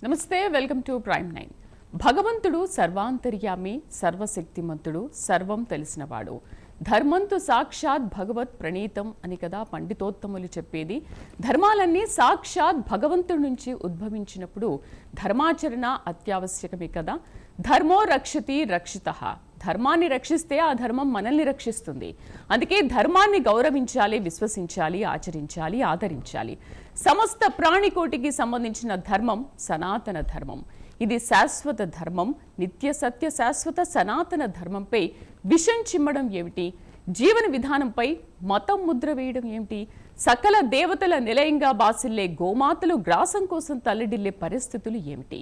నమస్తే, welcome to prime 9. భగవంతుడు సర్వాంతర్యామి, సర్వశక్తిమంతుడు, సర్వం తెలిసినవాడు. ధర్మంతు సాక్షాత్ భగవత్ ప్రణీతం అని కదా పండితోత్తములు చెప్పేది. ధర్మాలన్నీ సాక్షాత్ భగవంతుడి నుంచి ఉద్భవించినప్పుడు ధర్మాచరణ అత్యావశ్యకమే కదా. ధర్మో రక్షతి రక్షితః. ధర్మాన్ని రక్షిస్తే ఆ ధర్మం మనల్ని రక్షిస్తుంది. అందుకే ధర్మాన్ని గౌరవించాలి, విశ్వసించాలి, ఆచరించాలి, ఆదరించాలి. సమస్త ప్రాణికోటికి సంబంధించిన ధర్మం సనాతన ధర్మం. ఇది శాశ్వత ధర్మం. నిత్య సత్య శాశ్వత సనాతన ధర్మంపై విషం చిమ్మడం ఏమిటి? జీవన విధానంపై మతం ముద్ర వేయడం ఏమిటి? సకల దేవతల నిలయంగా బాసిల్లే గోమాతలు గ్రాసం కోసం తల్లడిల్లే పరిస్థితులు ఏమిటి?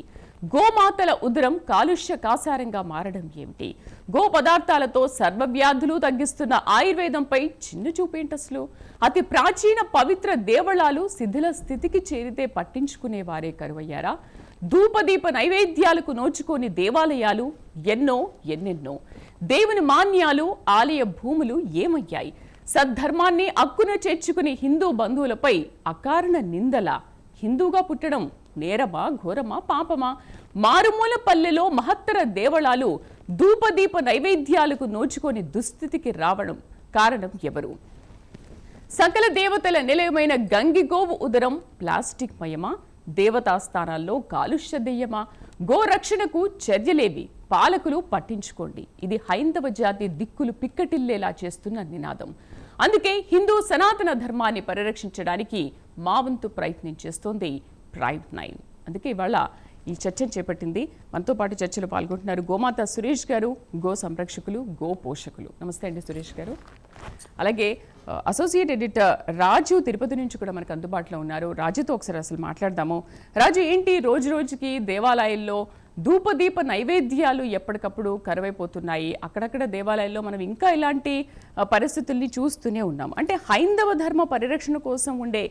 గోమాతల ఉదరం కాలుష్య కాసారంగా మారడం ఏమిటి? గో పదార్థాలతో సర్వవ్యాధులు తగ్గిస్తున్న ఆయుర్వేదంపై చిన్న చూపేంటసలు? అతి ప్రాచీన పవిత్ర దేవళాలు శిథిల స్థితికి చేరితే పట్టించుకునేవారే కరువయ్యారా? ధూపదీప నైవేద్యాలకు నోచుకోని దేవాలయాలు ఎన్నెన్నో. దేవుని మాన్యాలు, ఆలయ భూములు ఏమయ్యాయి? సద్ధర్మాన్ని అక్కున చేర్చుకుని హిందూ బంధువులపై అకారణ నిందల. హిందూగా పుట్టడం నేరమా, ఘోరమా, పాపమా? మారుమూల పల్లెలో మహత్తర దేవళాలు ధూపదీప నైవేద్యాలకు నోచుకొని దుస్థితికి రావడం కారణం ఎవరు? సకల దేవతల నిలయమైన గంగిగోవు ఉదరం ప్లాస్టిక్ మయమా? దేవతాస్థానాల్లో కాలుష్య దెయ్యమా? గోరక్షణకు చర్యలేవి? పాలకులు పట్టించుకోండి. ఇది హైందవ జాతి దిక్కులు పిక్కటిల్లేలా చేస్తున్న నినాదం. అందుకే హిందూ సనాతన ధర్మాన్ని పరిరక్షించడానికి మా వంతు ప్రయత్నం చేస్తోంది ప్రైమ్ 9. అందుకే ఇవాళ ఈ చర్చను చేపట్టింది. మనతో పాటు చర్చలో పాల్గొంటున్నారు గోమాత సురేష్ గారు, గో సంరక్షకులు, గో పోషకులు. నమస్తే అండి సురేష్ గారు. అలాగే అసోసియేట్ ఎడిటర్ రాజు తిరుపతి నుంచి కూడా మనకు అందుబాటులో ఉన్నారు. రాజుతో ఒకసారి అసలు మాట్లాడదాము. రాజు, ఏంటి రోజు రోజుకి దేవాలయాల్లో ధూపదీప నైవేద్యాలు ఎప్పటికప్పుడు కరువైపోతున్నాయి? అక్కడక్కడ దేవాలయాల్లో మనం ఇంకా ఇలాంటి పరిస్థితుల్ని చూస్తూనే ఉన్నాం. అంటే హైందవ ధర్మ పరిరక్షణ కోసం ఉండే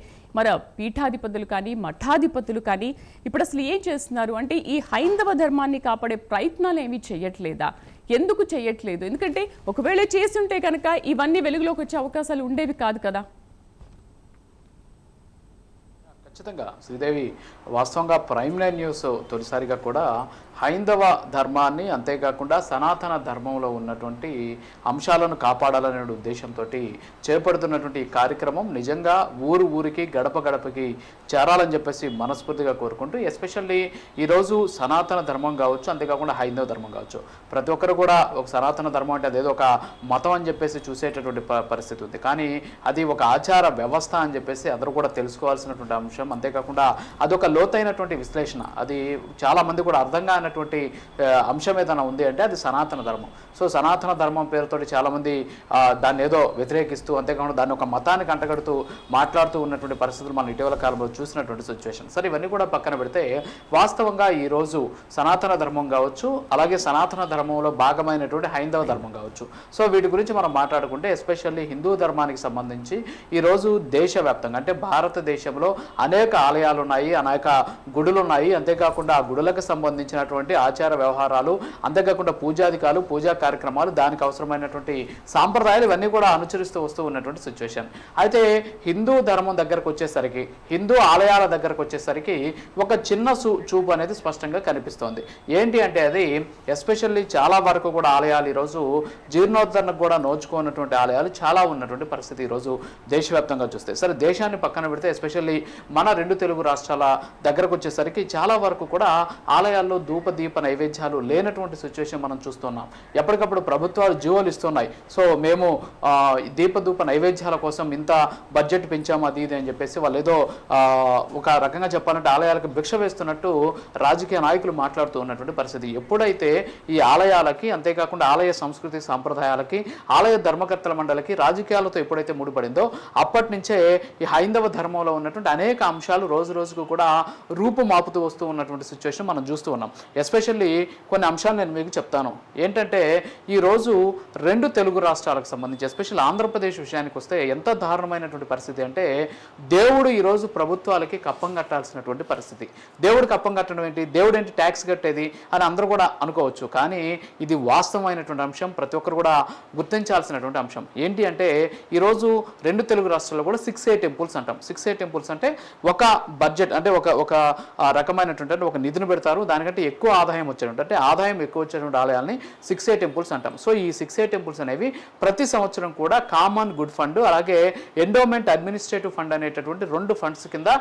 పీఠాధిపతులు కానీ మఠాధిపతులు కానీ ఇప్పుడు అసలు ఏం చేస్తున్నారు? అంటే ఈ హైందవ ధర్మాన్ని కాపాడే ప్రయత్నాలు ఏమీ చేయట్లేదా? ఎందుకు చేయట్లేదు? ఎందుకంటే ఒకవేళ చేస్తుంటే కనుక ఇవన్నీ వెలుగులోకి వచ్చే అవకాశాలు ఉండేవి కాదు కదా. ఖచ్చితంగా శ్రీదేవి, వాస్తవంగా ప్రైమ్ 9 న్యూస్ తొలిసారిగా కూడా హైందవ ధర్మాన్ని, అంతేకాకుండా సనాతన ధర్మంలో ఉన్నటువంటి అంశాలను కాపాడాలనే ఉద్దేశంతో చేపడుతున్నటువంటి ఈ కార్యక్రమం నిజంగా ఊరికి గడప గడపకి చేరాలని చెప్పేసి మనస్ఫూర్తిగా కోరుకుంటూ, ఎస్పెషల్లీ ఈరోజు సనాతన ధర్మం కావచ్చు, అంతేకాకుండా హైందవ ధర్మం కావచ్చు, ప్రతి ఒక్కరు కూడా ఒక సనాతన ధర్మం అంటే అదేదో ఒక మతం అని చెప్పేసి చూసేటటువంటి పరిస్థితి ఉంది. కానీ అది ఒక ఆచార వ్యవస్థ అని చెప్పేసి అందరూ కూడా తెలుసుకోవాల్సినటువంటి అంశం. అంతేకాకుండా అదొక లోతైనటువంటి విశ్లేషణ. అది చాలామంది కూడా అర్థం కానటువంటి అంశం ఏదైనా ఉంది అంటే అది సనాతన ధర్మం. సో సనాతన ధర్మం పేరుతో చాలామంది దాన్ని ఏదో వ్యతిరేకిస్తూ, అంతేకాకుండా దాన్ని ఒక మతానికి అంటగడుతూ మాట్లాడుతూ ఉన్నటువంటి పరిస్థితులు మనం ఇటీవల కాలంలో చూసినటువంటి సిచ్యువేషన్. సరే, ఇవన్నీ కూడా పక్కన పెడితే వాస్తవంగా ఈరోజు సనాతన ధర్మం కావచ్చు, అలాగే సనాతన ధర్మంలో భాగమైనటువంటి హైందవ ధర్మం కావచ్చు, సో వీటి గురించి మనం మాట్లాడుకుంటే ఎస్పెషల్లీ హిందూ ధర్మానికి సంబంధించి ఈరోజు దేశవ్యాప్తంగా అంటే భారతదేశంలో అనేక ఆలయాలు ఉన్నాయి, అనేక గుడులు ఉన్నాయి. అంతేకాకుండా ఆ గుడులకు సంబంధించినటువంటి ఆచార వ్యవహారాలు, అంతేకాకుండా పూజాధికాలు, పూజా కార్యక్రమాలు, దానికి అవసరమైనటువంటి సాంప్రదాయాలు ఇవన్నీ కూడా అనుసరిస్తూ వస్తూ ఉన్నటువంటి సిచ్యువేషన్. అయితే హిందూ ధర్మం దగ్గరకు వచ్చేసరికి, హిందూ ఆలయాల దగ్గరకు వచ్చేసరికి ఒక చిన్న చూపు అనేది స్పష్టంగా కనిపిస్తోంది. ఏంటి అంటే అది ఎస్పెషల్లీ చాలా వరకు కూడా ఆలయాలు ఈరోజు జీర్ణోద్ధరణకు కూడా నోచుకున్నటువంటి ఆలయాలు చాలా ఉన్నటువంటి పరిస్థితి ఈరోజు దేశవ్యాప్తంగా చూస్తే. సరే, దేశాన్ని పక్కన పెడితే ఎస్పెషల్లీ మన 2 తెలుగు రాష్ట్రాల దగ్గరకు వచ్చేసరికి చాలా వరకు కూడా ఆలయాల్లో ధూపదీప నైవేద్యాలు లేనటువంటి సిచ్యువేషన్ మనం చూస్తున్నాం. ఎప్పటికప్పుడు ప్రభుత్వాలు జీవోలు ఇస్తున్నాయి. సో మేము దీపధూప నైవేద్యాల కోసం ఇంత బడ్జెట్ పెంచాము, అది ఇది అని చెప్పేసి వాళ్ళు ఏదో ఒక రకంగా చెప్పాలంటే ఆలయాలకు భిక్ష వేస్తున్నట్టు రాజకీయ నాయకులు మాట్లాడుతూ ఉన్నటువంటి పరిస్థితి. ఎప్పుడైతే ఈ ఆలయాలకి, అంతేకాకుండా ఆలయ సంస్కృతి సాంప్రదాయాలకి, ఆలయ ధర్మకర్తల మండలికి రాజకీయాలతో ఎప్పుడైతే ముడిపడిందో అప్పటి నుంచే ఈ హైందవ ధర్మంలో ఉన్నటువంటి అనేక అంశాలు రోజు రోజుకు కూడా రూపుమాపుతూ వస్తూ ఉన్నటువంటి సిచ్యువేషన్ మనం చూస్తూ ఉన్నాం. ఎస్పెషల్లీ కొన్ని అంశాలు నేను మీకు చెప్తాను. ఏంటంటే ఈరోజు 2 తెలుగు రాష్ట్రాలకు సంబంధించి ఎస్పెషల్లీ ఆంధ్రప్రదేశ్ విషయానికి వస్తే ఎంత దారుణమైనటువంటి పరిస్థితి అంటే, దేవుడు ఈరోజు ప్రభుత్వాలకి కప్పం కట్టాల్సినటువంటి పరిస్థితి. దేవుడు కప్పం కట్టడం ఏంటి, దేవుడు ఏంటి ట్యాక్స్ కట్టేది అని అందరూ కూడా అనుకోవచ్చు. కానీ ఇది వాస్తవమైనటువంటి అంశం, ప్రతి ఒక్కరు కూడా గుర్తించాల్సినటువంటి అంశం. ఏంటి అంటే ఈరోజు 2 తెలుగు రాష్ట్రాల్లో కూడా 6A టెంపుల్స్ అంటాం. 6A టెంపుల్స్ అంటే ఒక బడ్జెట్ అంటే ఒక రకమైనటువంటి అంటే ఒక నిధిని పెడతారు, దానికంటే ఎక్కువ ఆదాయం వచ్చేటువంటి అంటే ఆదాయం ఎక్కువ వచ్చేటువంటి ఆలయాల్ని 6A టెంపుల్స్ అంటాం. సో ఈ 6A టెంపుల్స్ అనేవి ప్రతి సంవత్సరం కూడా కామన్ గుడ్ ఫండ్ అలాగే ఎండోమెంట్ అడ్మినిస్ట్రేటివ్ ఫండ్ అనేటటువంటి 2 ఫండ్స్ కింద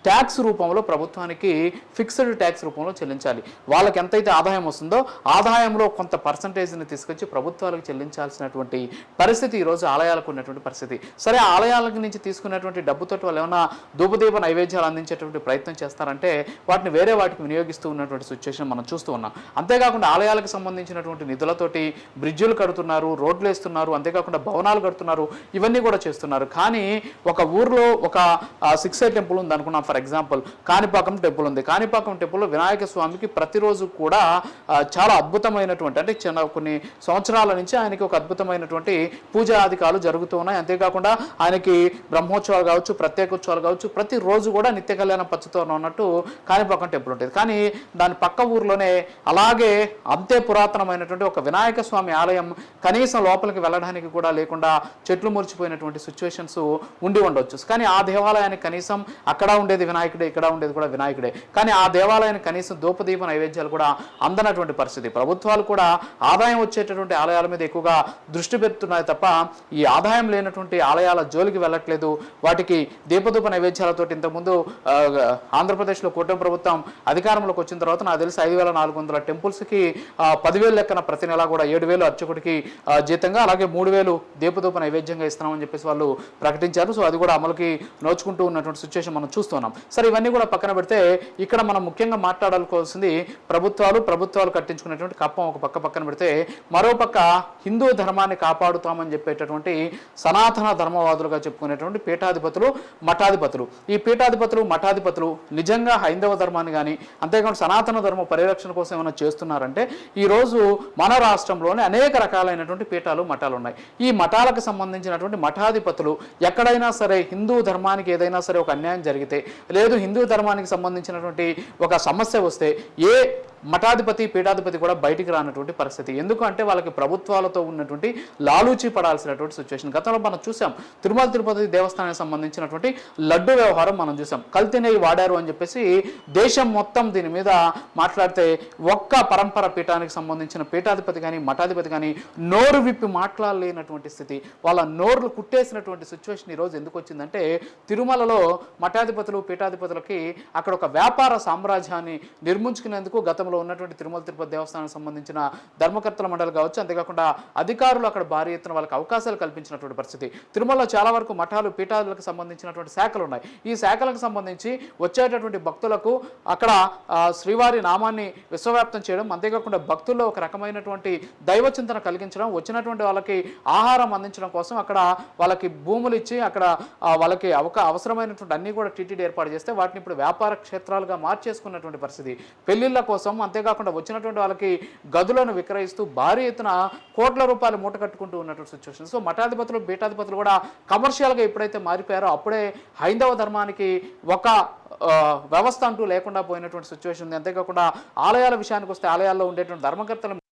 ట్యాక్స్ రూపంలో ప్రభుత్వానికి ఫిక్స్డ్ ట్యాక్స్ రూపంలో చెల్లించాలి. వాళ్ళకి ఎంతైతే ఆదాయం వస్తుందో ఆదాయంలో కొంత పర్సంటేజ్ని తీసుకొచ్చి ప్రభుత్వాలకు చెల్లించాల్సినటువంటి పరిస్థితి ఈరోజు ఆలయాలకు ఉన్నటువంటి పరిస్థితి. సరే, ఆలయాలకు నుంచి తీసుకున్నటువంటి డబ్బుతో వాళ్ళు ఏమైనా ధూపదీప నైవేద్యాలు అందించేటువంటి ప్రయత్నం చేస్తారంటే వాటిని వేరే వాటికి వినియోగిస్తూ ఉన్నటువంటి సిచ్యువేషన్ మనం చూస్తూ ఉన్నాం. అంతేకాకుండా ఆలయాలకు సంబంధించినటువంటి నిధులతోటి బ్రిడ్జులు కడుతున్నారు, రోడ్లు వేస్తున్నారు, అంతేకాకుండా భవనాలు కడుతున్నారు, ఇవన్నీ కూడా చేస్తున్నారు. కానీ ఒక ఊర్లో ఒక 6A టెంపుల్ ఉంది అనుకున్నాం. ఫర్ ఎగ్జాంపుల్ కాణిపాకం టెంపుల్ ఉంది. కాణిపాకం టెంపుల్లో వినాయక స్వామికి ప్రతిరోజు కూడా చాలా అద్భుతమైనటువంటి అంటే కొన్ని సంవత్సరాల నుంచి ఆయనకి ఒక అద్భుతమైనటువంటి పూజా అధికారులు జరుగుతూ ఉన్నాయి. అంతేకాకుండా ఆయనకి బ్రహ్మోత్సవాలు కావచ్చు, ప్రత్యేకోత్సవాలు కావచ్చు, ప్రతిరోజు కూడా నిత్య కళ్యాణ పచ్చతో ఉన్నట్టు కాణిపాకం టెంపుల్ ఉంటుంది. కానీ దాని పక్క ఊర్లోనే అలాగే అంతే పురాతనమైనటువంటి ఒక వినాయక స్వామి ఆలయం కనీసం లోపలికి వెళ్ళడానికి కూడా లేకుండా చెట్లు మురిచిపోయినటువంటి సిచ్యువేషన్స్ ఉండి ఉండొచ్చు. కానీ ఆ దేవాలయానికి కనీసం అక్కడ ఉండేది వినాయకుడే, ఇక్కడ ఉండేది కూడా వినాయకుడే. కానీ ఆ దేవాలయానికి కనీసం ధూపదీప నైవేద్యాలు కూడా అందనటువంటి పరిస్థితి. ప్రభుత్వాలు కూడా ఆదాయం వచ్చేటటువంటి ఆలయాల మీద ఎక్కువగా దృష్టి పెడుతున్నాయి తప్ప ఈ ఆదాయం లేనటువంటి ఆలయాల జోలికి వెళ్ళట్లేదు. వాటికి దీపధూప నైవేద్యాలతో ఇంతకుముందు ఆంధ్రప్రదేశ్లో కూటమి ప్రభుత్వం అధికారంలోకి వచ్చిన తర్వాత నాకు తెలిసి 5,400 టెంపుల్స్కి 10,000 లెక్కన ప్రతి నెల కూడా 7,000 అర్చకుడికి జీతంగా అలాగే 3,000 దీపధూప నైవేద్యంగా ఇస్తున్నామని చెప్పేసి వాళ్ళు ప్రకటించారు. సో అది కూడా అమలుకి నోచుకుంటూ ఉన్నటువంటి సిచ్యువేషన్ మనం చూస్తున్నాం. సరే, ఇవన్నీ కూడా పక్కన పెడితే ఇక్కడ మనం ముఖ్యంగా మాట్లాడాల్సింది ప్రభుత్వాలు కట్టించుకునేటువంటి కప్పం ఒక పక్కన పెడితే, మరో పక్క హిందూ ధర్మాన్ని కాపాడుతామని చెప్పేటటువంటి సనాతన ధర్మవాదులుగా చెప్పుకునేటువంటి పీఠాధిపతులు, మఠాధిపతులు. ఈ పీఠాధిపతులు, మఠాధిపతులు నిజంగా హైందవ ధర్మాన్ని కానీ అంతేకాకుండా సనాతన ధర్మ పరిరక్షణ కోసం ఏమైనా చేస్తున్నారంటే ఈరోజు మన రాష్ట్రంలోనే అనేక రకాలైనటువంటి పీఠాలు, మఠాలు ఉన్నాయి. ఈ మఠాలకు సంబంధించినటువంటి మఠాధిపతులు ఎక్కడైనా సరే హిందూ ధర్మానికి ఏదైనా సరే ఒక అన్యాయం జరిగితే, లేదు హిందూ ధర్మానికి సంబంధించినటువంటి ఒక సమస్య వస్తే ఏ మఠాధిపతి, పీఠాధిపతి కూడా బయటికి రానటువంటి పరిస్థితి. ఎందుకంటే వాళ్ళకి ప్రభుత్వాలతో ఉన్నటువంటి లాలూచి పడాల్సినటువంటి సిచ్యువేషన్. గతంలో మనం చూసాం, తిరుమల తిరుపతి దేవస్థానానికి సంబంధించినటువంటి లడ్డు వ్యవహారం మనం చూసాం. కల్తీ నెయ్యి వాడారు అని చెప్పేసి దేశం మొత్తం దీని మీద మాట్లాడితే ఒక్క పరంపర పీఠానికి సంబంధించిన పీఠాధిపతి కానీ మఠాధిపతి కానీ నోరు విప్పి మాట్లాడలేనటువంటి స్థితి, వాళ్ళ నోర్లు కుట్టేసినటువంటి సిచ్యువేషన్ ఈరోజు ఎందుకు వచ్చిందంటే తిరుమలలో మఠాధిపతులు, పీఠాధిపతులకి అక్కడ ఒక వ్యాపార సామ్రాజ్యాన్ని నిర్మించుకునేందుకు గతంలో ఉన్నటువంటి తిరుమల తిరుపతి దేవస్థానానికి సంబంధించిన ధర్మకర్తల మండలి కావచ్చు, అంతేకాకుండా అధికారులు అక్కడ భారీ ఎత్తున వాళ్ళకి అవకాశాలు కల్పించినటువంటి పరిస్థితి. తిరుమలలో చాలా వరకు మఠాలు, పీఠాలకు సంబంధించినటువంటి శాఖలు ఉన్నాయి. ఈ శాఖలకు సంబంధించి వచ్చేటటువంటి భక్తులకు అక్కడ శ్రీవారి నామాన్ని విశ్వవ్యాప్తం చేయడం, అంతేకాకుండా భక్తుల్లో ఒక రకమైనటువంటి దైవచింతన కలిగించడం, వచ్చినటువంటి వాళ్ళకి ఆహారం అందించడం కోసం అక్కడ వాళ్ళకి భూములు ఇచ్చి అక్కడ వాళ్ళకి అవసరమైనటువంటి అన్ని కూడా టీటీడీ ఏర్పాటు చేస్తే వాటిని ఇప్పుడు వ్యాపార క్షేత్రాలుగా మార్చేసుకున్నటువంటి పరిస్థితి. పెళ్లిళ్ళ కోసం అంతేకాకుండా వచ్చినటువంటి వాళ్ళకి గదులను విక్రయిస్తూ భారీ ఎత్తున కోట్ల రూపాయలు మూట కట్టుకుంటూ ఉన్నటువంటి సిచ్యువేషన్. సో మఠాధిపతులు, పీఠాధిపతులు కూడా కమర్షియల్గా ఎప్పుడైతే మారిపోయారో అప్పుడే హైందవ ధర్మానికి ఒక వ్యవస్థ అంటూ లేకుండా పోయినటువంటి సిచ్యువేషన్ ఉంది. అంతేకాకుండా ఆలయాల విషయానికి వస్తే ఆలయాల్లో ఉండేటువంటి ధర్మకర్తలు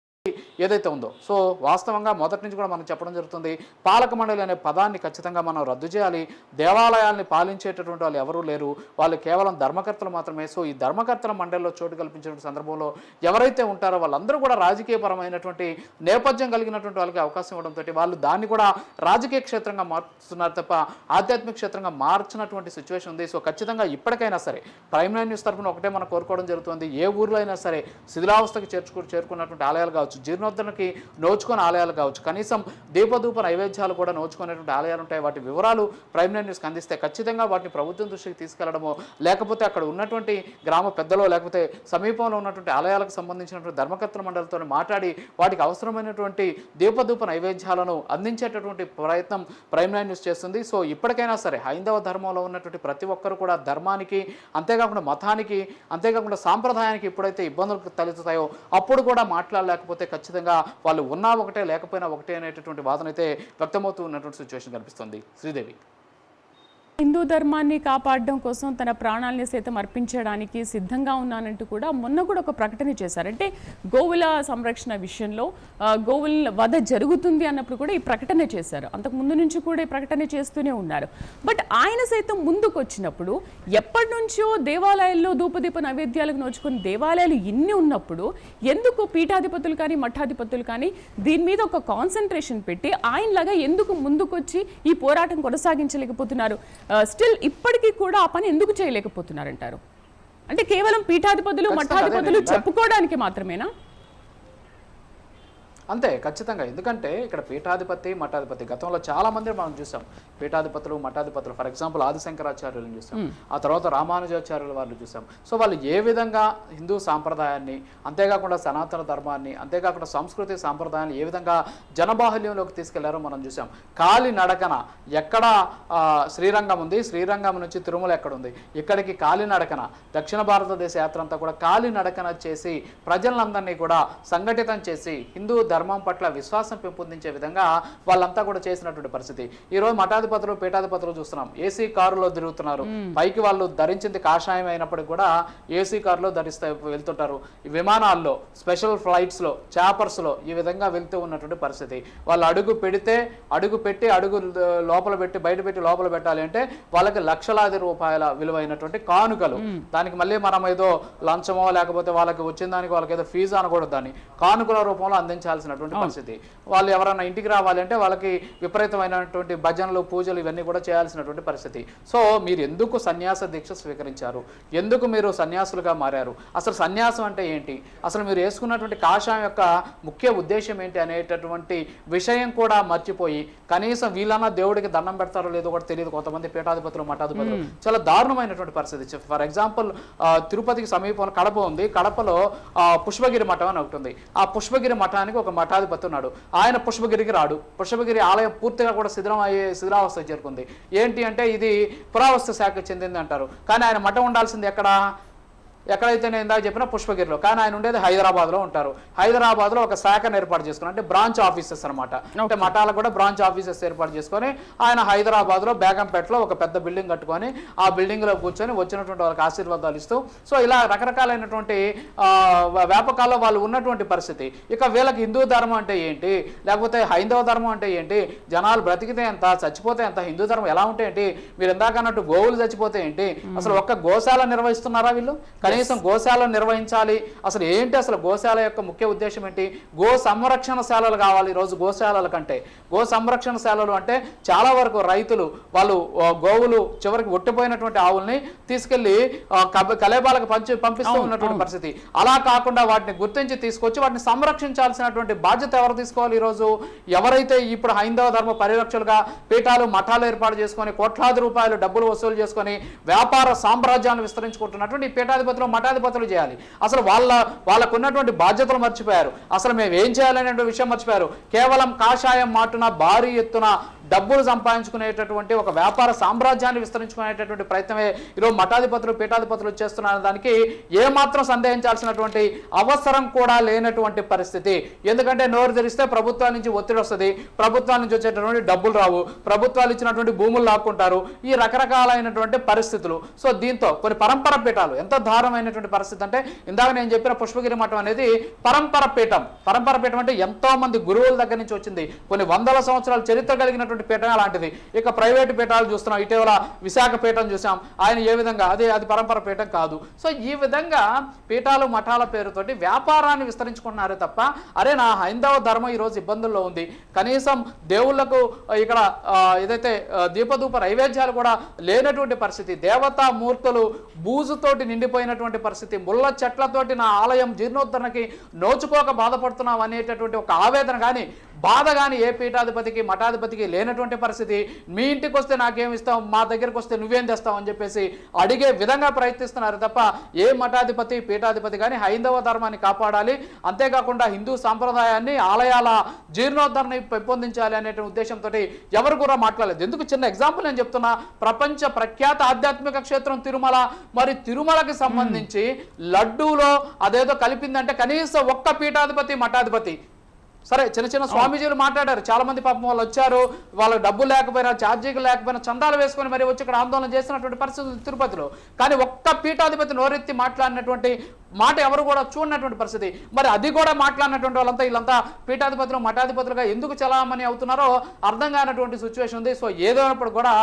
ఏదైతే ఉందో, సో వాస్తవంగా మొదటి నుంచి కూడా మనం చెప్పడం జరుగుతుంది, పాలక మండలి అనే పదాన్ని ఖచ్చితంగా మనం రద్దు చేయాలి. దేవాలయాల్ని పాలించేటటువంటి వాళ్ళు ఎవరూ లేరు, వాళ్ళు కేవలం ధర్మకర్తలు మాత్రమే. సో ఈ ధర్మకర్తల మండలిలో చోటు కల్పించిన సందర్భంలో ఎవరైతే ఉంటారో వాళ్ళందరూ కూడా రాజకీయపరమైనటువంటి నేపథ్యం కలిగినటువంటి వాళ్ళకి అవకాశం ఇవ్వడంతో వాళ్ళు దాన్ని కూడా రాజకీయ క్షేత్రంగా మార్చుతున్నారు తప్ప ఆధ్యాత్మిక క్షేత్రంగా మార్చినటువంటి సిచ్యువేషన్ ఉంది. సో ఖచ్చితంగా ఇప్పటికైనా సరే ప్రైమ్ 9 న్యూస్ తరఫున ఒకటే మనం కోరుకోవడం జరుగుతుంది, ఏ ఊర్లో అయినా సరే శిథిలావస్థకి చేరుకున్నటువంటి ఆలయాలు కావచ్చు, జీర్ణ విఘ్నోద్ధరణకి నోచుకునే ఆలయాలు కావచ్చు, కనీసం దీపధూప నైవేద్యాలు కూడా నోచుకునేటువంటి ఆలయాలు ఉంటాయి. వాటి వివరాలు ప్రైమ్ నైన్ న్యూస్కి అందిస్తే ఖచ్చితంగా వాటిని ప్రభుత్వం దృష్టికి తీసుకెళ్లడమో, లేకపోతే అక్కడ ఉన్నటువంటి గ్రామ పెద్దలో లేకపోతే సమీపంలో ఉన్నటువంటి ఆలయాలకు సంబంధించినటువంటి ధర్మకర్తల మండలితో మాట్లాడి వాటికి అవసరమైనటువంటి దీపధూప నైవేద్యాలను అందించేటటువంటి ప్రయత్నం ప్రైమ్ నైన్ న్యూస్ చేస్తుంది. సో ఇప్పటికైనా సరే హైందవ ధర్మంలో ఉన్నటువంటి ప్రతి ఒక్కరు కూడా ధర్మానికి, అంతేకాకుండా మతానికి, అంతేకాకుండా సాంప్రదాయానికి ఎప్పుడైతే ఇబ్బందులు తలెత్తుతాయో అప్పుడు కూడా మాట్లాడలేకపోతే ఖచ్చితంగా వాళ్ళు ఉన్నా ఒకటే లేకపోయినా ఒకటే అనేటటువంటి వాదన అయితే వ్యక్తమవుతూ ఉన్నటువంటి సిచ్యువేషన్ కనిపిస్తుంది. శ్రీదేవి, హిందూ ధర్మాన్ని కాపాడడం కోసం తన ప్రాణాలని సైతం అర్పించడానికి సిద్ధంగా ఉన్నానంటూ కూడా మొన్న కూడా ఒక ప్రకటన చేశారు. అంటే గోవుల సంరక్షణ విషయంలో గోవుల వధ జరుగుతుంది అన్నప్పుడు కూడా ఈ ప్రకటన చేశారు. అంతకు ముందు నుంచి కూడా ఈ ప్రకటన చేస్తూనే ఉన్నారు. బట్ ఆయన సైతం ముందుకు వచ్చినప్పుడు ఎప్పటి నుంచో దేవాలయాల్లో ధూపదీప నైవేద్యాలకు నోచుకుని దేవాలయాలు ఇన్ని ఉన్నప్పుడు ఎందుకు పీఠాధిపతులు కానీ మఠాధిపతులు కానీ దీని మీద ఒక కాన్సన్ట్రేషన్ పెట్టి ఆయనలాగా ఎందుకు ముందుకొచ్చి ఈ పోరాటం కొనసాగించలేకపోతున్నారు? స్టిల్ ఇప్పటికీ కూడా ఆ పని ఎందుకు చేయలేకపోతున్నారంటారు? అంటే కేవలం పీఠాధిపతులు మఠాధిపతులు చెప్పుకోవడానికి మాత్రమేనా? అంతే, ఖచ్చితంగా. ఎందుకంటే ఇక్కడ పీఠాధిపతి మఠాధిపతి గతంలో చాలా మంది మనం చూసాం. పీఠాధిపతులు మఠాధిపతులు, ఫర్ ఎగ్జాంపుల్ ఆదిశంకరాచార్యులను చూసాం, ఆ తర్వాత రామానుజాచార్యుల వాళ్ళు చూసాం. సో వాళ్ళు ఏ విధంగా హిందూ సాంప్రదాయాన్ని, అంతేకాకుండా సనాతన ధర్మాన్ని, అంతేకాకుండా సంస్కృతి సాంప్రదాయాన్ని ఏ విధంగా జనబాహుల్యంలోకి తీసుకెళ్లారో మనం చూసాం. కాలి నడకన ఎక్కడ శ్రీరంగం ఉంది, శ్రీరంగం నుంచి తిరుమల ఎక్కడుంది, ఇక్కడికి కాలి నడకన దక్షిణ భారతదేశ యాత్ర అంతా కూడా కాలి నడకన చేసి ప్రజలందరినీ కూడా సంఘటితం చేసి హిందూ ధర్మం పట్ల విశ్వాసం పెంపొందించే విధంగా వాళ్ళంతా కూడా చేసినటువంటి పరిస్థితి. ఈ రోజు మఠాధిపతులు పీఠాధిపతులు చూస్తున్నాం, ఏసీ కారులో తిరుగుతున్నారు. పైకి వాళ్ళు ధరించింది కాషాయం అయినప్పటికీ కూడా ఏసీ కారులో వెళ్తుంటారు. విమానాల్లో, స్పెషల్ ఫ్లైట్స్ లో, చాపర్స్ లో ఈ విధంగా వెళ్తూ ఉన్నటువంటి పరిస్థితి. వాళ్ళు అడుగు పెట్టి అడుగు లోపల పెట్టి బయట పెట్టి లోపల పెట్టాలి అంటే వాళ్ళకి లక్షలాది రూపాయల విలువైనటువంటి కానుకలు. దానికి మళ్ళీ మనం ఏదో లంచమో లేకపోతే వాళ్ళకి వచ్చిన దానికి వాళ్ళకి ఏదో ఫీజు అనకూడదు, దాన్ని కానుకల రూపంలో అందించాల్సినటువంటి పరిస్థితి. వాళ్ళు ఎవరైనా ఇంటికి రావాలి అంటే వాళ్ళకి విపరీతమైనటువంటి భజనలు, పూజలు ఇవన్నీ కూడా చేయాల్సినటువంటి పరిస్థితి. సో మీరు ఎందుకు సన్యాస దీక్ష స్వీకరించారు? ఎందుకు మీరు సన్యాసులుగా మారారు? అసలు సన్యాసం అంటే ఏంటి? అసలు మీరు వేసుకున్నటువంటి కాషాయం యొక్క ముఖ్య ఉద్దేశం ఏంటి అనేటటువంటి విషయం కూడా మర్చిపోయి కనీసం వీళ్ళన్నా దేవుడికి దండం పెడతారో లేదో కూడా తెలియదు కొంతమంది పీఠాధిపతులు మఠాధిపతులు. చాలా దారుణమైనటువంటి పరిస్థితి. ఫర్ ఎగ్జాంపుల్ తిరుపతికి సమీపంలో కడప ఉంది. కడపలో పుష్పగిరి మఠం అని ఒకటి ఉంది. ఆ పుష్పగిరి మఠానికి ఒక మఠాధిపతి ఉన్నాడు. ఆయన పుష్పగిరికి రాడు. పుష్పగిరి ఆలయం పూర్తిగా కూడా శిథిలావస్థ చేరుకుంది. ఏంటి అంటే ఇది పురావస్తు శాఖకు చెందింది అంటారు. కానీ ఆయన మఠం ఉండాల్సింది ఎక్కడైతే నేను ఇందాక చెప్పిన పుష్పగిరిలో, కానీ ఆయన ఉండేది హైదరాబాద్లో ఉంటారు. హైదరాబాద్లో ఒక శాఖను ఏర్పాటు చేసుకుని, అంటే బ్రాంచ్ ఆఫీసెస్ అనమాట. అంటే మఠాలకు కూడా బ్రాంచ్ ఆఫీసెస్ ఏర్పాటు చేసుకొని ఆయన హైదరాబాద్లో బేగంపేటలో ఒక పెద్ద బిల్డింగ్ కట్టుకొని ఆ బిల్డింగ్లో కూర్చొని వచ్చినటువంటి వాళ్ళకి ఆశీర్వాదాలు ఇస్తూ, సో ఇలా రకరకాలైనటువంటి వ్యాపకాల్లో వాళ్ళు ఉన్నటువంటి పరిస్థితి. ఇక వీళ్ళకి హిందూ ధర్మం అంటే ఏంటి, లేకపోతే హైందవ ధర్మం అంటే ఏంటి, జనాలు బ్రతికితే ఎంత, చచ్చిపోతే ఎంత, హిందూ ధర్మం ఎలా ఉంటే ఏంటి, మీరు ఇందాక అన్నట్టు గోవులు చచ్చిపోతే ఏంటి, అసలు ఒక్క గోశాల నిర్వహిస్తున్నారా వీళ్ళు? కనీసం గోశాలను నిర్వహించాలి. అసలు ఏంటి అసలు గోశాల యొక్క ముఖ్య ఉద్దేశం ఏంటి? గో సంరక్షణశాలలు కావాలి. ఈరోజు గోశాలల కంటే గో సంరక్షణశాలలు అంటే చాలా వరకు రైతులు వాళ్ళు గోవులు చివరికి ఒట్టిపోయినటువంటి ఆవుల్ని తీసుకెళ్లి కలేబాలకు పంపిస్తూ ఉన్నటువంటి పరిస్థితి. అలా కాకుండా వాటిని గుర్తించి తీసుకొచ్చి వాటిని సంరక్షించాల్సినటువంటి బాధ్యత ఎవరు తీసుకోవాలి? ఈరోజు ఎవరైతే ఇప్పుడు హైందవ ధర్మ పరిరక్షకులుగా పీఠాలు మఠాలు ఏర్పాటు చేసుకొని కోట్లాది రూపాయలు డబ్బులు వసూలు చేసుకొని వ్యాపార సామ్రాజ్యాన్ని విస్తరించుకుంటున్నటువంటి పీఠాధిపతులు మఠాధిపతులు చేయాలి. అసలు వాళ్ళకు ఉన్నటువంటి బాధ్యతలు మర్చిపోయారు. అసలు మేము ఏం చేయాలనే విషయం మర్చిపోయారు. కేవలం కాషాయం మాటున భారీ ఎత్తున డబ్బులు సంపాదించుకునేటటువంటి ఒక వ్యాపార సామ్రాజ్యాన్ని విస్తరించుకునేటటువంటి ప్రయత్నమే ఈరోజు మఠాధిపతులు పీఠాధిపతులు చేస్తున్న దానికి ఏమాత్రం సందేహించాల్సినటువంటి అవసరం కూడా లేనటువంటి పరిస్థితి. ఎందుకంటే నోరు తెరిస్తే ప్రభుత్వాల నుంచి ఒత్తిడి వస్తుంది, ప్రభుత్వాల నుంచి వచ్చేటటువంటి డబ్బులు రావు, ప్రభుత్వాలు ఇచ్చినటువంటి భూములు లాక్కుంటారు, ఈ రకరకాలైనటువంటి పరిస్థితులు. సో దీంతో కొన్ని పరంపర పీఠాలు ఎంత దారుణమైనటువంటి పరిస్థితి అంటే, ఇందాక నేను చెప్పిన పుష్పగిరి మఠం అనేది పరంపర పీఠం. పరంపర పీఠం అంటే ఎంతో మంది గురువుల దగ్గర నుంచి వచ్చింది, కొన్ని వందల సంవత్సరాల చరిత్ర కలిగినటువంటి ఉన్నటువంటి పీఠం అలాంటిది. ఇక ప్రైవేటు పీఠాలు చూస్తున్నాం, ఇటీవల విశాఖ పీఠం చూసాం, ఆయన ఏ విధంగా అది పరంపర పీఠం కాదు. సో ఈ విధంగా పీఠాలు మఠాల పేరుతోటి వ్యాపారాన్ని విస్తరించుకుంటున్నారే తప్ప అరే నా హైందవ ధర్మం ఈరోజు ఇబ్బందుల్లో ఉంది, కనీసం దేవుళ్లకు ఇక్కడ ఏదైతే దీపధూప నైవేద్యాలు కూడా లేనటువంటి పరిస్థితి, దేవతా మూర్తులు బూజుతోటి నిండిపోయినటువంటి పరిస్థితి, ముళ్ళ చెట్లతోటి నా ఆలయం జీర్ణోద్ధరణకి నోచుకోక బాధపడుతున్నాం అనేటటువంటి ఒక ఆవేదన కానీ బాధ కానీ ఏ పీఠాధిపతికి మఠాధిపతికి లేనటువంటి పరిస్థితి. మీ ఇంటికి వస్తే నాకేం ఇస్తావు, మా దగ్గరికి వస్తే నువ్వేం తెస్తావు అని చెప్పేసి అడిగే విధంగా ప్రయత్నిస్తున్నారు తప్ప ఏ మఠాధిపతి పీఠాధిపతి కానీ హైందవ ధర్మాన్ని కాపాడాలి, అంతేకాకుండా హిందూ సాంప్రదాయాన్ని ఆలయాల జీర్ణోద్ధరణని పెంపొందించాలి అనే ఉద్దేశంతో ఎవరు కూడా మాట్లాడలేదు. ఎందుకు చిన్న ఎగ్జాంపుల్ నేను చెప్తున్నా, ప్రపంచ ప్రఖ్యాత ఆధ్యాత్మిక క్షేత్రం తిరుమల, మరి తిరుమలకి సంబంధించి లడ్డూలో అదేదో కలిపిందంటే కనీసం ఒక్క పీఠాధిపతి మఠాధిపతి సరే చిన్న చిన్న స్వామీజీలు మాట్లాడారు, చాలా మంది పాపం వాళ్ళు వచ్చారు, వాళ్ళకి డబ్బులు లేకపోయినా ఛార్జీలు లేకపోయినా చందాలు వేసుకొని మరి వచ్చి ఇక్కడ ఆందోళన చేసినటువంటి పరిస్థితులు తిరుపతిలో. కానీ ఒక్క పీఠాధిపతి నోరెత్తి మాట్లాడినటువంటి మాట ఎవరు కూడా చూడనటువంటి పరిస్థితి. మరి అది కూడా మాట్లాడినటువంటి వాళ్ళంతా వీళ్ళంతా పీఠాధిపతులు మఠాధిపతులుగా ఎందుకు చలామణి అవుతున్నారో అర్థం కానటువంటి సిచ్యువేషన్ ఉంది. సో ఏదైనప్పుడు కూడా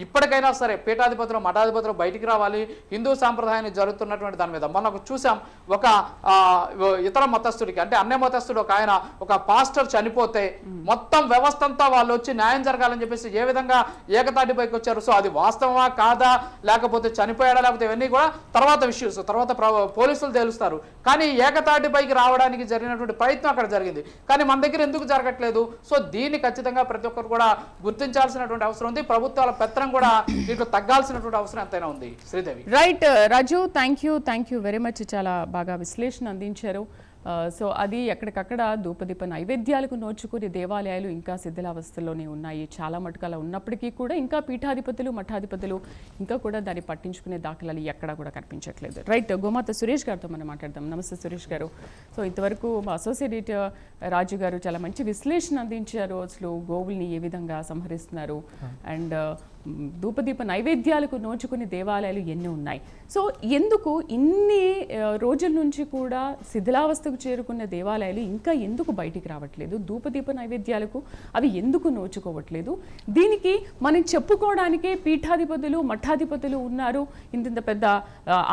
ఇప్పటికైనా సరే పీఠాధిపతులు మఠాధిపతులు బయటికి రావాలి, హిందూ సాంప్రదాయాన్ని జరుగుతున్నటువంటి దాని మీద. మనకు చూసాం ఒక ఇతర మతస్థుడికి అంటే అన్య మతస్థుడు ఒక ఆయన ఒక పాస్టర్ చనిపోతే మొత్తం వ్యవస్థ అంతా వాళ్ళు వచ్చి న్యాయం జరగాలని చెప్పేసి ఏ విధంగా ఏకతాటిపైకి వచ్చారు. సో అది వాస్తవమా కాదా, లేకపోతే చనిపోయాడా, లేకపోతే ఇవన్నీ కూడా తర్వాత ఇష్యూస్, తర్వాత పోలీసులు తెలుస్తారు. కానీ ఏకతాటిపైకి రావడానికి జరిగినటువంటి ప్రయత్నం అక్కడ జరిగింది, కానీ మన దగ్గర ఎందుకు జరగట్లేదు? సో దీన్ని ఖచ్చితంగా ప్రతి ఒక్కరు కూడా గుర్తించాల్సినటువంటి అవసరం ఉంది. ప్రభుత్వాల పెత్తనం కూడా దీంట్లో తగ్గాల్సినటువంటి అవసరం ఎంతైనా ఉంది. Sridevi. Right Raju, thank you very much, చాలా బాగా విశ్లేషణ అందించారు. సో అది ఎక్కడికక్కడ ధూపదీప నైవేద్యాలకు నోచుకునే దేవాలయాలు ఇంకా శిథిలావస్థలోనే ఉన్నాయి. చాలా మటుకు అలా ఉన్నప్పటికీ కూడా ఇంకా పీఠాధిపతులు మఠాధిపతులు ఇంకా కూడా దాన్ని పట్టించుకునే దాఖలాలు ఎక్కడా కూడా కనిపించట్లేదు. రైట్, గోమాత సురేష్ గారితో మనం మాట్లాడదాం. నమస్తే సురేష్ గారు. సో ఇంతవరకు మా అసోసియేట్ రాజు గారు చాలా మంచి విశ్లేషణ అందించారు. అసలు గోవుల్ని ఏ విధంగా సంహరిస్తున్నారు అండ్ ధూపదీప నైవేద్యాలకు నోచుకునే దేవాలయాలు ఎన్ని ఉన్నాయి. సో ఎందుకు ఇన్ని రోజుల నుంచి కూడా శిథిలావస్థకు చేరుకున్న దేవాలయాలు ఇంకా ఎందుకు బయటికి రావట్లేదు, ధూపదీప నైవేద్యాలకు అవి ఎందుకు నోచుకోవట్లేదు? దీనికి మనం చెప్పుకోవడానికే పీఠాధిపతులు మఠాధిపతులు ఉన్నారు, ఇంత పెద్ద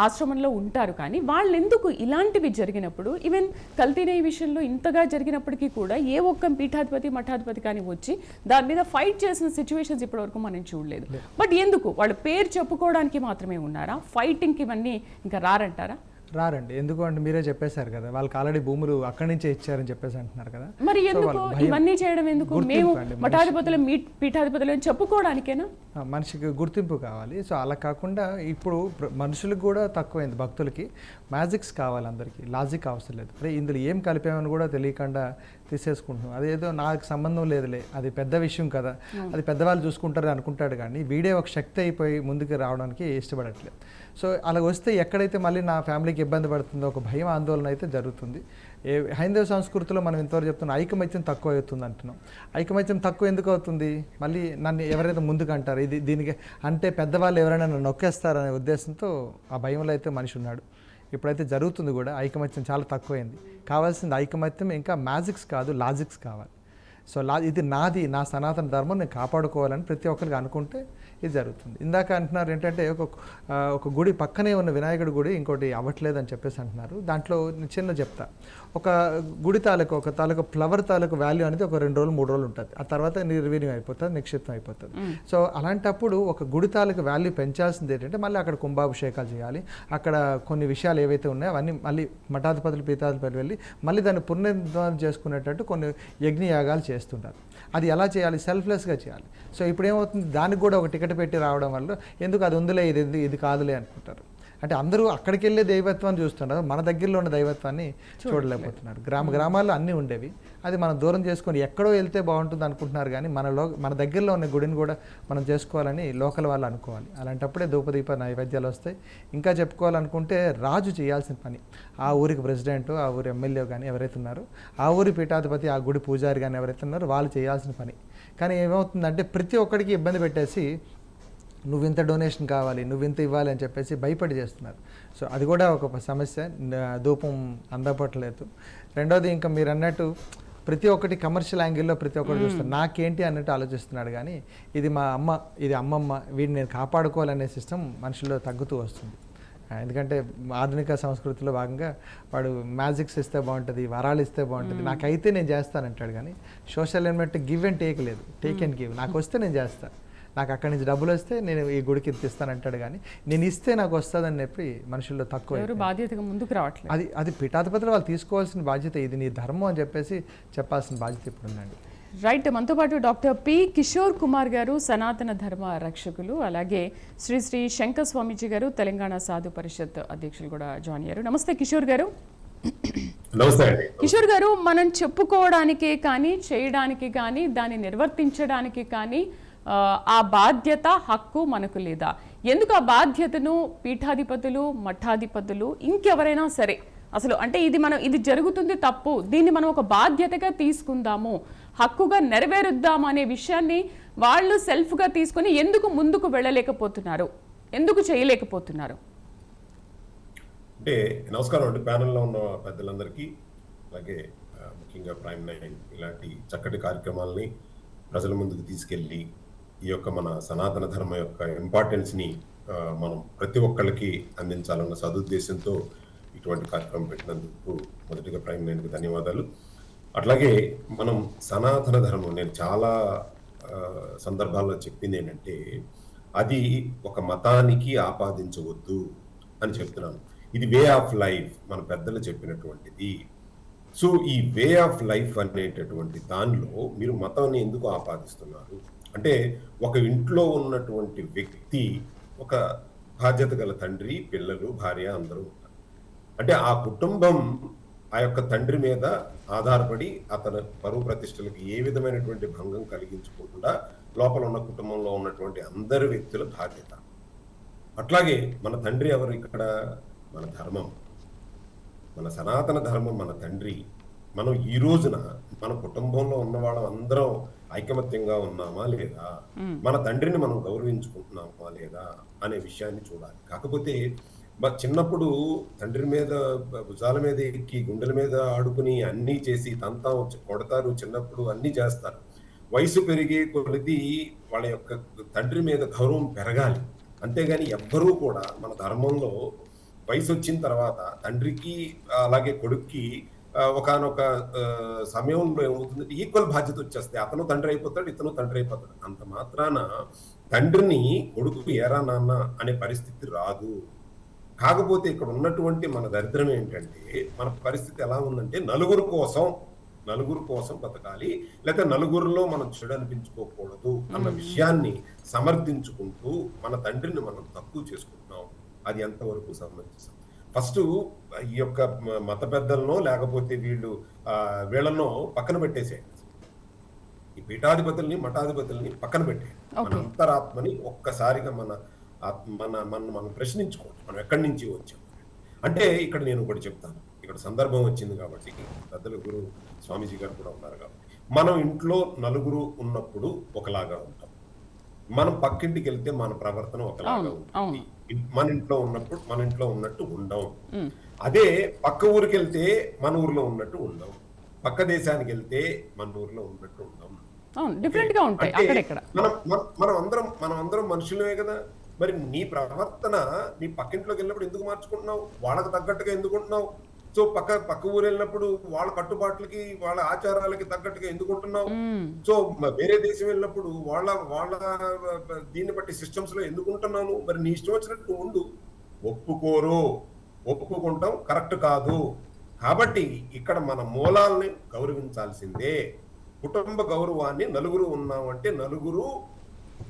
ఆశ్రమంలో ఉంటారు, కానీ వాళ్ళు ఎందుకు ఇలాంటివి జరిగినప్పుడు ఈవెన్ కల్తీ విషయంలో ఇంతగా జరిగినప్పటికీ కూడా ఏ ఒక్క పీఠాధిపతి మఠాధిపతి కానీ వచ్చి దాని మీద ఫైట్ చేసిన సిచ్యువేషన్స్ ఇప్పటివరకు మనం చూడలేదు. బట్ ఎందుకు వాళ్ళు పేరు చెప్పుకోవడానికి మాత్రమే ఉన్నారా? ఫైటింగ్కి ఇవన్నీ ఇంకా రారంటారా? రారండి. ఎందుకు అంటే మీరే చెప్పేశారు కదా, వాళ్ళకి ఆల్రెడీ భూములు అక్కడి నుంచే ఇచ్చారని చెప్పేసి అంటున్నారు కదా. మరి ఎందుకు ఇవన్నీ చేయడం ఎందుకు? మేము మఠాధిపతులు పీఠాధిపతులు చెప్పుకోవడానికేనా? మనిషికి గుర్తింపు కావాలి. సో అలా కాకుండా ఇప్పుడు మనుషులకు కూడా తక్కువైంది, భక్తులకి మ్యాజిక్స్ కావాలి, అందరికీ లాజిక్ అవసరం లేదు. అరే ఇందులో ఏం కలిపామని కూడా తెలియకుండా తీసేసుకుంటున్నాం. అదేదో నాకు సంబంధం లేదులే, అది పెద్ద విషయం కదా, అది పెద్దవాళ్ళు చూసుకుంటారని అనుకుంటాడు, కానీ వీడే ఒక శక్తి అయిపోయి ముందుకు రావడానికి ఇష్టపడట్లేదు. సో అలా వస్తే ఎక్కడైతే మళ్ళీ నా ఫ్యామిలీకి ఇబ్బంది పడుతుందో ఒక భయం ఆందోళన అయితే జరుగుతుంది. హైందవ సంస్కృతిలో మనం ఇంతవరకు చెప్తున్నాం ఐకమత్యం తక్కువ అవుతుంది అంటున్నాం. ఐకమత్యం తక్కువ ఎందుకు అవుతుంది? మళ్ళీ నన్ను ఎవరైతే ముందుకు అంటారు, ఇది దీనికి అంటే పెద్దవాళ్ళు ఎవరైనా నన్ను నొక్కేస్తారనే ఉద్దేశంతో ఆ భయంలో అయితే మనిషి ఉన్నాడు. ఇప్పుడైతే జరుగుతుంది కూడా, ఐకమత్యం చాలా తక్కువైంది. కావాల్సింది ఐకమత్యం, ఇంకా మ్యాజిక్స్ కాదు లాజిక్స్ కావాలి. సో ఇది నాది, నా సనాతన ధర్మం నేను కాపాడుకోవాలని ప్రతి ఒక్కరికి అనుకుంటే ఇది జరుగుతుంది. ఇందాక అంటున్నారు ఏంటంటే ఒక గుడి పక్కనే ఉన్న వినాయకుడి గుడి ఇంకోటి అవ్వట్లేదు అని చెప్పేసి అంటున్నారు. దాంట్లో చిన్న చెప్తా, ఒక గుడి ఒక తాలూకు ఫ్లవర్ తాలూకు వాల్యూ అనేది ఒక 2 రోజులు 3 రోజులు ఉంటుంది, ఆ తర్వాత నిర్వీర్యం అయిపోతుంది, నిక్షిప్తం అయిపోతుంది. సో అలాంటప్పుడు ఒక గుడి తాలూకు వాల్యూ పెంచాల్సింది ఏంటంటే మళ్ళీ అక్కడ కుంభాభిషేకాలు చేయాలి, అక్కడ కొన్ని విషయాలు ఏవైతే ఉన్నాయో అవన్నీ మళ్ళీ మఠాధిపతులు పీఠాధిపతులు వెళ్ళి మళ్ళీ దాన్ని పునరుద్ధరణ చేసుకునేటట్టు కొన్ని యజ్ఞయాగాలు చేస్తుంటారు. అది ఎలా చేయాలి? సెల్ఫ్లెస్గా చేయాలి. సో ఇప్పుడు ఏమవుతుంది, దానికి కూడా ఒక టికెట్ పెట్టి రావడం వల్ల ఎందుకు అది ఉందిలే, ఇది కాదులే అనుకుంటారు. అంటే అందరూ అక్కడికి వెళ్ళే దైవత్వాన్ని చూస్తున్నారు, మన దగ్గరలో ఉన్న దైవత్వాన్ని చూడలేకపోతున్నారు. గ్రామాల్లో అన్నీ ఉండేవి, అది మనం దూరం చేసుకొని ఎక్కడో వెళ్తే బాగుంటుంది అనుకుంటున్నారు, కానీ మన దగ్గరలో ఉన్న గుడిని కూడా మనం చేసుకోవాలని లోకల్ వాళ్ళు అనుకోవాలి. అలాంటప్పుడే ధూపదీప నైవేద్యాలు వస్తాయి. ఇంకా చెప్పుకోవాలనుకుంటే రాజు చేయాల్సిన పని, ఆ ఊరికి ప్రెసిడెంట్, ఆ ఊరి ఎమ్మెల్యే కానీ ఎవరైతే ఉన్నారో, ఆ ఊరి పీఠాధిపతి, ఆ గుడి పూజారి కానీ ఎవరైతే ఉన్నారో వాళ్ళు చేయాల్సిన పని. కానీ ఏమవుతుందంటే ప్రతి ఒక్కడికి ఇబ్బంది పెట్టేసి నువ్వు ఇంత డొనేషన్ కావాలి, నువ్వు ఇంత ఇవ్వాలి అని చెప్పేసి భయపడి చేస్తున్నారు. సో అది కూడా ఒక సమస్య, ధూపం అందపట్లేదు. రెండోది ఇంకా మీరు అన్నట్టు ప్రతి ఒక్కటి కమర్షియల్ యాంగిల్లో ప్రతి ఒక్కటి చూస్తాడు. నాకేంటి అన్నట్టు ఆలోచిస్తున్నాడు కానీ ఇది మా అమ్మ, ఇది అమ్మమ్మ, వీడిని నేను కాపాడుకోవాలనే సిస్టమ్ మనుషుల్లో తగ్గుతూ వస్తుంది. ఎందుకంటే ఆధునిక సంస్కృతిలో భాగంగా వాడు మ్యాజిక్స్ ఇస్తే బాగుంటుంది, వరాలు ఇస్తే బాగుంటుంది, నాకైతే నేను చేస్తానంటాడు. కానీ social element give and take లేదు, టేక్ అండ్ గివ్. నాకు వస్తే నేను చేస్తాను, నాకు అక్కడి నుంచి డబ్బులు వస్తే నేను ఈ గుడికి ఇస్తానంటాడు. కానీ నేను ఇస్తే నాకు వస్తుందని చెప్పి మనుషుల్లో తక్కువ, బాధ్యతగా ముందుకు రావట్లేదు. అది పీఠాధిపతులు వాళ్ళు తీసుకోవాల్సిన బాధ్యత, ఇది నీ ధర్మం అని చెప్పేసి చెప్పాల్సిన బాధ్యత ఇప్పుడు ఉందండి. రైట్. మనతో పాటు డాక్టర్ పి కిషోర్ కుమార్ గారు, సనాతన ధర్మ రక్షకులు, అలాగే శ్రీ శ్రీ శంకర్ స్వామీజీ గారు, తెలంగాణ సాధు పరిషత్ అధ్యక్షులు కూడా జాయిన్ అయ్యారు. నమస్తే కిషోర్ గారు. కిషోర్ గారు, మనం చెప్పుకోవడానికి కానీ, చేయడానికి కానీ, దాన్ని నిర్వర్తించడానికి కానీ ఆ బాధ్యత, హక్కు మనకు లేదా? ఎందుకు ఆ బాధ్యతను పీఠాధిపతులు, మఠాధిపతులు, ఇంకెవరైనా సరే అసలు అంటే ఇది జరుగుతుంది తప్పు, దీన్ని మనం ఒక బాధ్యతగా తీసుకుందాము, హక్కుగా నెరవేరుద్దాము అనే విషయాన్ని వాళ్ళు సెల్ఫ్గా తీసుకొని ఎందుకు ముందుకు వెళ్ళలేకపోతున్నారు, ఎందుకు చేయలేకపోతున్నారు? అంటే నమస్కారం అండి, ప్యానెల్లో ఉన్న పెద్దలందరికీ, అలాగే ముఖ్యంగా ప్రైమ్ 9 ఇలాంటి చక్కటి కార్యక్రమాలని ప్రజల ముందుకు తీసుకెళ్ళి ఈ యొక్క మన సనాతన ధర్మ యొక్క ఇంపార్టెన్స్ని మనం ప్రతి ఒక్కళ్ళకి అందించాలన్న సదుద్దేశంతో ఇటువంటి కార్యక్రమం పెట్టినందుకు మొదటిగా ప్రైమ్ 9కి ధన్యవాదాలు. అట్లాగే మనం సనాతన ధర్మం, నేను చాలా సందర్భాల్లో చెప్పింది ఏంటంటే అది ఒక మతానికి ఆపాదించవద్దు అని చెప్తున్నాను. ఇది వే ఆఫ్ లైఫ్, మన పెద్దలు చెప్పినటువంటిది. సో ఈ వే ఆఫ్ లైఫ్ అనేటటువంటి దానిలో మీరు మతాన్ని ఎందుకు ఆపాదిస్తున్నారు అంటే, ఒక ఇంట్లో ఉన్నటువంటి వ్యక్తి, ఒక బాధ్యత గల తండ్రి, పిల్లలు, భార్య అందరూ ఉంటారు. అంటే ఆ కుటుంబం ఆ యొక్క తండ్రి మీద ఆధారపడి అతని పరువు ప్రతిష్టలకు ఏ విధమైనటువంటి భంగం కలిగించకుండా లోపల ఉన్న కుటుంబంలో ఉన్నటువంటి అందరి వ్యక్తుల బాధ్యత. అట్లాగే మన తండ్రి ఎవరు ఇక్కడ? మన ధర్మం, మన సనాతన ధర్మం, మన తండ్రి. మనం ఈ రోజున మన కుటుంబంలో ఉన్న వాళ్ళం అందరం ఐకమత్యంగా ఉన్నామా లేదా, మన తండ్రిని మనం గౌరవించుకుంటున్నామా లేదా అనే విషయాన్ని చూడాలి. కాకపోతే చిన్నప్పుడు తండ్రి మీద భుజాల మీద ఎక్కి గుండెల మీద ఆడుకుని అన్నీ చేసి తంతా కొడతారు, చిన్నప్పుడు అన్నీ చేస్తారు. వయసు పెరిగే కొలది వాళ్ళ యొక్క తండ్రి మీద గౌరవం పెరగాలి. అంతేగాని ఎవ్వరూ కూడా మన ధర్మంలో వయసు వచ్చిన తర్వాత తండ్రికి అలాగే కొడుక్కి ఒకనొక సమయంలో ఏమవుతుంది, ఈక్వల్ బాధ్యత వచ్చేస్తాయి. అతను తండ్రి అయిపోతాడు, ఇతను తండ్రి అయిపోతాడు. అంత మాత్రాన తండ్రిని కొడుకు ఏరా నాన్న అనే పరిస్థితి రాదు. కాకపోతే ఇక్కడ ఉన్నటువంటి మన దరిద్రం ఏంటంటే, మన పరిస్థితి ఎలా ఉందంటే నలుగురు కోసం బతకాలి, లేకపోతే నలుగురిలో మనం చెడు అనిపించుకోకూడదు అన్న విషయాన్ని సమర్థించుకుంటూ మన తండ్రిని మనం తక్కువ చేసుకుంటున్నాం. అది ఎంతవరకు సమంజసం? ఫస్ట్ ఈ యొక్క మత పెద్దలను లేకపోతే వీళ్ళను పక్కన పెట్టేసేయండి. ఈ పీఠాధిపతుల్ని, మఠాధిపతుల్ని పక్కన పెట్టేయండి. మన అంతరాత్మని ఒక్కసారిగా మనం ప్రశ్నించుకోవచ్చు, మనం ఎక్కడి నుంచి వచ్చాం. అంటే ఇక్కడ నేను ఒకటి చెప్తాను, ఇక్కడ సందర్భం వచ్చింది కాబట్టి, పెద్దల గురు స్వామీజీ గారు కూడా ఉన్నారు కాబట్టి, మనం ఇంట్లో నలుగురు ఉన్నప్పుడు ఒకలాగా ఉంటాం, మనం పక్కింటికి వెళ్తే మన ప్రవర్తన ఒకలాగా ఉంటుంది. మన ఇంట్లో ఉన్నప్పుడు మన ఇంట్లో ఉన్నట్టు ఉండం. అదే పక్క ఊరికి వెళ్తే మన ఊర్లో ఉన్నట్టు ఉండం, పక్క దేశానికి వెళ్తే మన ఊర్లో ఉన్నట్టు ఉండం. మనం అందరం మనుషులమే కదా. మరి నీ ప్రవర్తన నీ పక్కింట్లోకి వెళ్ళినప్పుడు ఎందుకు మార్చుకుంటున్నావు? వాళ్ళకు తగ్గట్టుగా ఎందుకు ఉంటున్నావు? సో పక్క ఊరు వెళ్ళినప్పుడు వాళ్ళ కట్టుబాట్లకి, వాళ్ళ ఆచారాలకి తగ్గట్టుగా ఎందుకు ఉంటున్నావు? సో వేరే దేశం వెళ్ళినప్పుడు వాళ్ళ దీన్ని బట్టి సిస్టమ్స్ లో ఎందుకు ఉంటున్నావు? మరి నీ ఇష్టం వచ్చినట్టు ఉండు. ఒప్పుకుంటాం, కరెక్ట్ కాదు. కాబట్టి ఇక్కడ మన మూలాల్ని గౌరవించాల్సిందే. కుటుంబ గౌరవాన్ని నలుగురు ఉన్నామంటే నలుగురు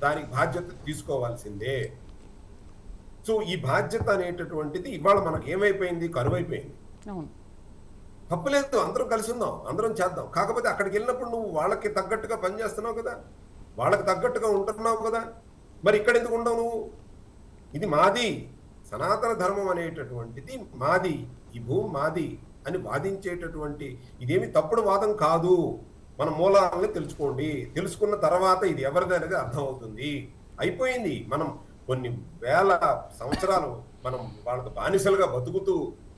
దానికి బాధ్యత తీసుకోవాల్సిందే. సో ఈ బాధ్యత అనేటటువంటిది ఇవాళ మనకు ఏమైపోయింది? కరువైపోయింది. తప్పులేదు, అందరం కలిసి ఉందాం, అందరం చేద్దాం. కాకపోతే అక్కడికి వెళ్ళినప్పుడు నువ్వు వాళ్ళకి తగ్గట్టుగా పనిచేస్తున్నావు కదా, వాళ్ళకి తగ్గట్టుగా ఉంటున్నావు కదా, మరి ఇక్కడ ఎందుకు ఉండవు నువ్వు? ఇది మాది, సనాతన ధర్మం అనేటటువంటిది మాది, ఈ భూమి మాది అని వాదించేటటువంటి ఇదేమి తప్పుడు వాదం కాదు. మన మూలాలని తెలుసుకోండి, తెలుసుకున్న తర్వాత ఇది ఎవరిది అనేది అర్థమవుతుంది. అయిపోయింది. మనం కొన్ని వేల సంవత్సరాలు మనం వాళ్ళకు బానిసలుగా బతుకుతూ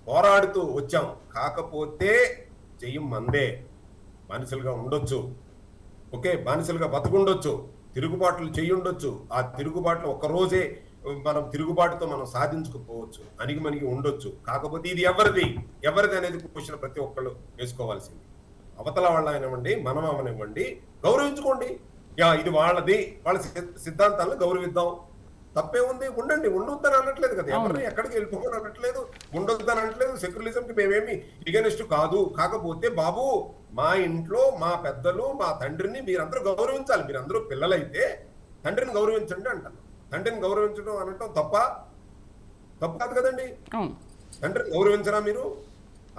పోరాడుతూ వచ్చాం. కాకపోతే జయం మందే. బానిసలుగా ఉండొచ్చు, ఓకే, బానిసలుగా బతుకుండొచ్చు, తిరుగుబాట్లు చెయ్యుండొచ్చు. ఆ తిరుగుబాట్లు ఒక్కరోజే మనం తిరుగుబాటుతో మనం సాధించకపోవచ్చు, అణిగిమణిగి ఉండొచ్చు. కాకపోతే ఇది ఎవరిది అనేది క్వశ్చన్ ప్రతి ఒక్కళ్ళు వేసుకోవాల్సింది. అవతల వాళ్ళ అవనివ్వండి, మనం అవనివ్వండి, గౌరవించుకోండి. ఇది వాళ్ళది, వాళ్ళ సిద్ధాంతాలను గౌరవిద్దాం. తప్పే ఉంది, ఉండండి, ఉండొద్దని అనట్లేదు కదా, ఎవరిని ఎక్కడికి వెళ్ళిపోమని అనట్లేదు, ఉండొద్దని అనట్లేదు. సెక్యులరిజంకి మేమేమి ఎగనిస్ట్ కాదు. కాకపోతే బాబు, మా ఇంట్లో మా పెద్దలు, మా తండ్రిని మీరందరూ గౌరవించాలి. మీరందరూ పిల్లలైతే తండ్రిని గౌరవించండి అంటాను. తండ్రిని గౌరవించడం అనటం తప్పు కాదు కదండి. తండ్రిని గౌరవించరా మీరు?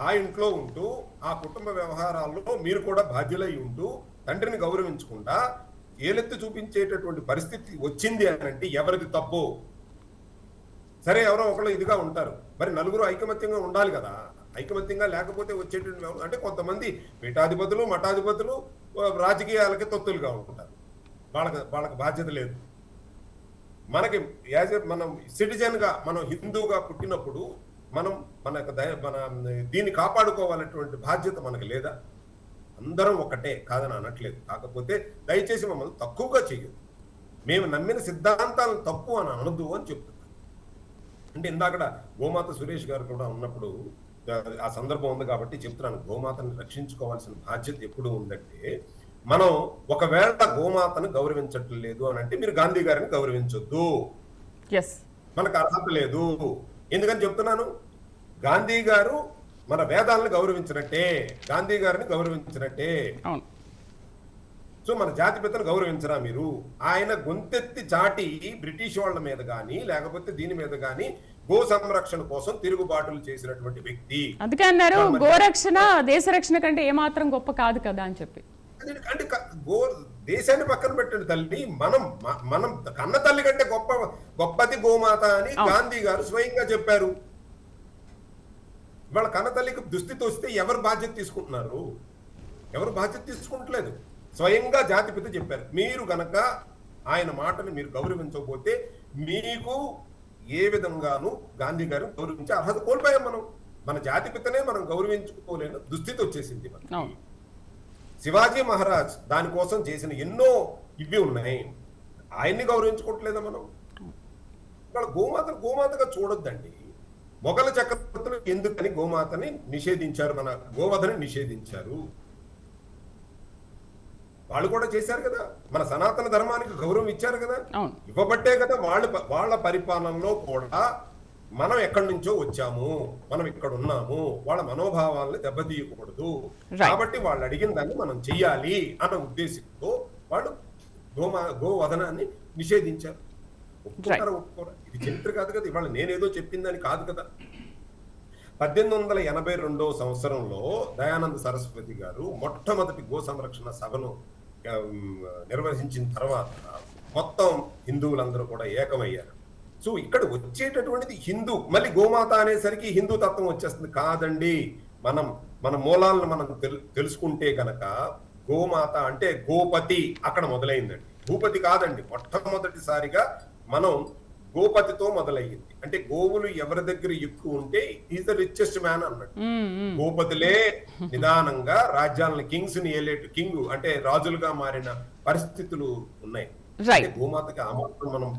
ఆ ఇంట్లో ఉంటూ ఆ కుటుంబ వ్యవహారాల్లో మీరు కూడా బాధ్యులై ఉంటూ తండ్రిని గౌరవించకుండా ఏలెత్తి చూపించేటటువంటి పరిస్థితి వచ్చింది అని అంటే ఎవరిది తప్పు? సరే, ఎవరో ఒకళ్ళు ఇదిగా ఉంటారు, మరి నలుగురు ఐకమత్యంగా ఉండాలి కదా. ఐకమత్యంగా లేకపోతే వచ్చేటువంటి అంటే కొంతమంది పీఠాధిపతులు, మఠాధిపతులు రాజకీయాలకి తొత్తులుగా ఉంటారు. వాళ్ళకి బాధ్యత లేదు. మనకి మనం సిటిజన్గా, మనం హిందూగా పుట్టినప్పుడు మన దీన్ని కాపాడుకోవాలనేటువంటి బాధ్యత మనకు లేదా? అందరం ఒకటే కాదని అనట్లేదు. కాకపోతే దయచేసి మమ్మల్ని తక్కువగా చేయొద్దు. మేము నమ్మిన సిద్ధాంతాలను తప్పు అని అనొద్దు అని చెప్తున్నాను. అంటే ఇందాక గోమాత సురేష్ గారు కూడా ఉన్నప్పుడు ఆ సందర్భం ఉంది కాబట్టి చెప్తున్నాను. గోమాతను రక్షించుకోవాల్సిన బాధ్యత ఎప్పుడు ఉందంటే, మనం ఒకవేళ గోమాతను గౌరవించటం లేదు అని అంటే మీరు గాంధీ గారిని గౌరవించొద్దు, మనకు అర్హత లేదు. ఎందుకని చెప్తున్నాను? గాంధీ గారు మన వేదాలను గౌరవించినట్టే, గాంధీ గారిని గౌరవించినట్టే. సో మన జాతిపితను గౌరవించరా మీరు? ఆయన గొంతెత్తి చాటి బ్రిటిష్ వాళ్ళ మీద కానీ లేకపోతే దీని మీద కానీ గో సంరక్షణ కోసం తిరుగుబాటులు చేసినటువంటి వ్యక్తి. అందుకే అన్నారు గోరక్షణ దేశ రక్షణ కంటే ఏమాత్రం గొప్ప కాదు కదా అని చెప్పి. అంటే దేశాన్ని పక్కన పెట్టండి తల్లి, మనం కన్న తల్లి కంటే గొప్పది గోమాత అని గాంధీ గారు స్వయంగా చెప్పారు. వాళ్ళ కన్న తల్లికి దుస్థితి వస్తే ఎవరు బాధ్యత తీసుకుంటున్నారు? ఎవరు బాధ్యత తీసుకుంటలేదు. స్వయంగా జాతిపిత చెప్పారు. మీరు గనక ఆయన మాటని మీరు గౌరవించకపోతే మీకు ఏ విధంగానూ గాంధీ గారిని గౌరవించే అర్హత కోల్పోయాం. మన జాతిపితనే మనం గౌరవించుకోలేని దుస్థితి వచ్చేసింది మనకి. శివాజీ మహారాజ్ దానికోసం చేసిన ఎన్నో ఇవి ఉన్నాయి, ఆయన్ని గౌరవించుకోవట్లేదా మనం? వాళ్ళ గోమాతగా చూడొద్దండి. మొఘల చక్రవర్తులు ఎందుకని గోమాతని నిషేధించారు, మన గోవధని నిషేధించారు? వాళ్ళు కూడా చేశారు కదా, మన సనాతన ధర్మానికి గౌరవం ఇచ్చారు కదా, ఇవ్వబట్టే కదా వాళ్ళ పరిపాలనలో కూడా మనం ఎక్కడి నుంచో వచ్చాము, మనం ఇక్కడ ఉన్నాము, వాళ్ళ మనోభావాలను దెబ్బతీయకూడదు కాబట్టి వాళ్ళు అడిగిన దాన్ని మనం చెయ్యాలి అన్న ఉద్దేశంతో వాళ్ళు గోవధనాన్ని నిషేధించారు. ఒప్పుకోరా? ఇది చరిత్ర కాదు కదా, ఇవాళ నేనేదో చెప్పిందని కాదు కదా. 1882 సంవత్సరంలో దయానంద సరస్వతి గారు మొట్టమొదటి గో సంరక్షణ సభను నిర్వహించిన తర్వాత మొత్తం హిందువులందరూ కూడా ఏకమయ్యారు. సో ఇక్కడ వచ్చేటటువంటిది హిందూ, మళ్ళీ గోమాత అనేసరికి హిందూ తత్వం వచ్చేస్తుంది కాదండి. మన మూలాలను మనం తెలుసుకుంటే గనక గోమాత అంటే గోపతి అక్కడ మొదలైందండి, భూపతి కాదండి. మొట్టమొదటిసారిగా మనం గోపతితో మొదలయ్యింది. అంటే గోవులు ఎవరి దగ్గర ఎక్కువ ఉంటే ఈజ్ ద రిచెస్ట్ మ్యాన్ అన్నట్టు. గోపతులే నిదానంగా రాజ్యాలను కింగ్ అంటే రాజులుగా మారిన పరిస్థితులు ఉన్నాయి. గోమాతకి ఆ మాత్రం మనం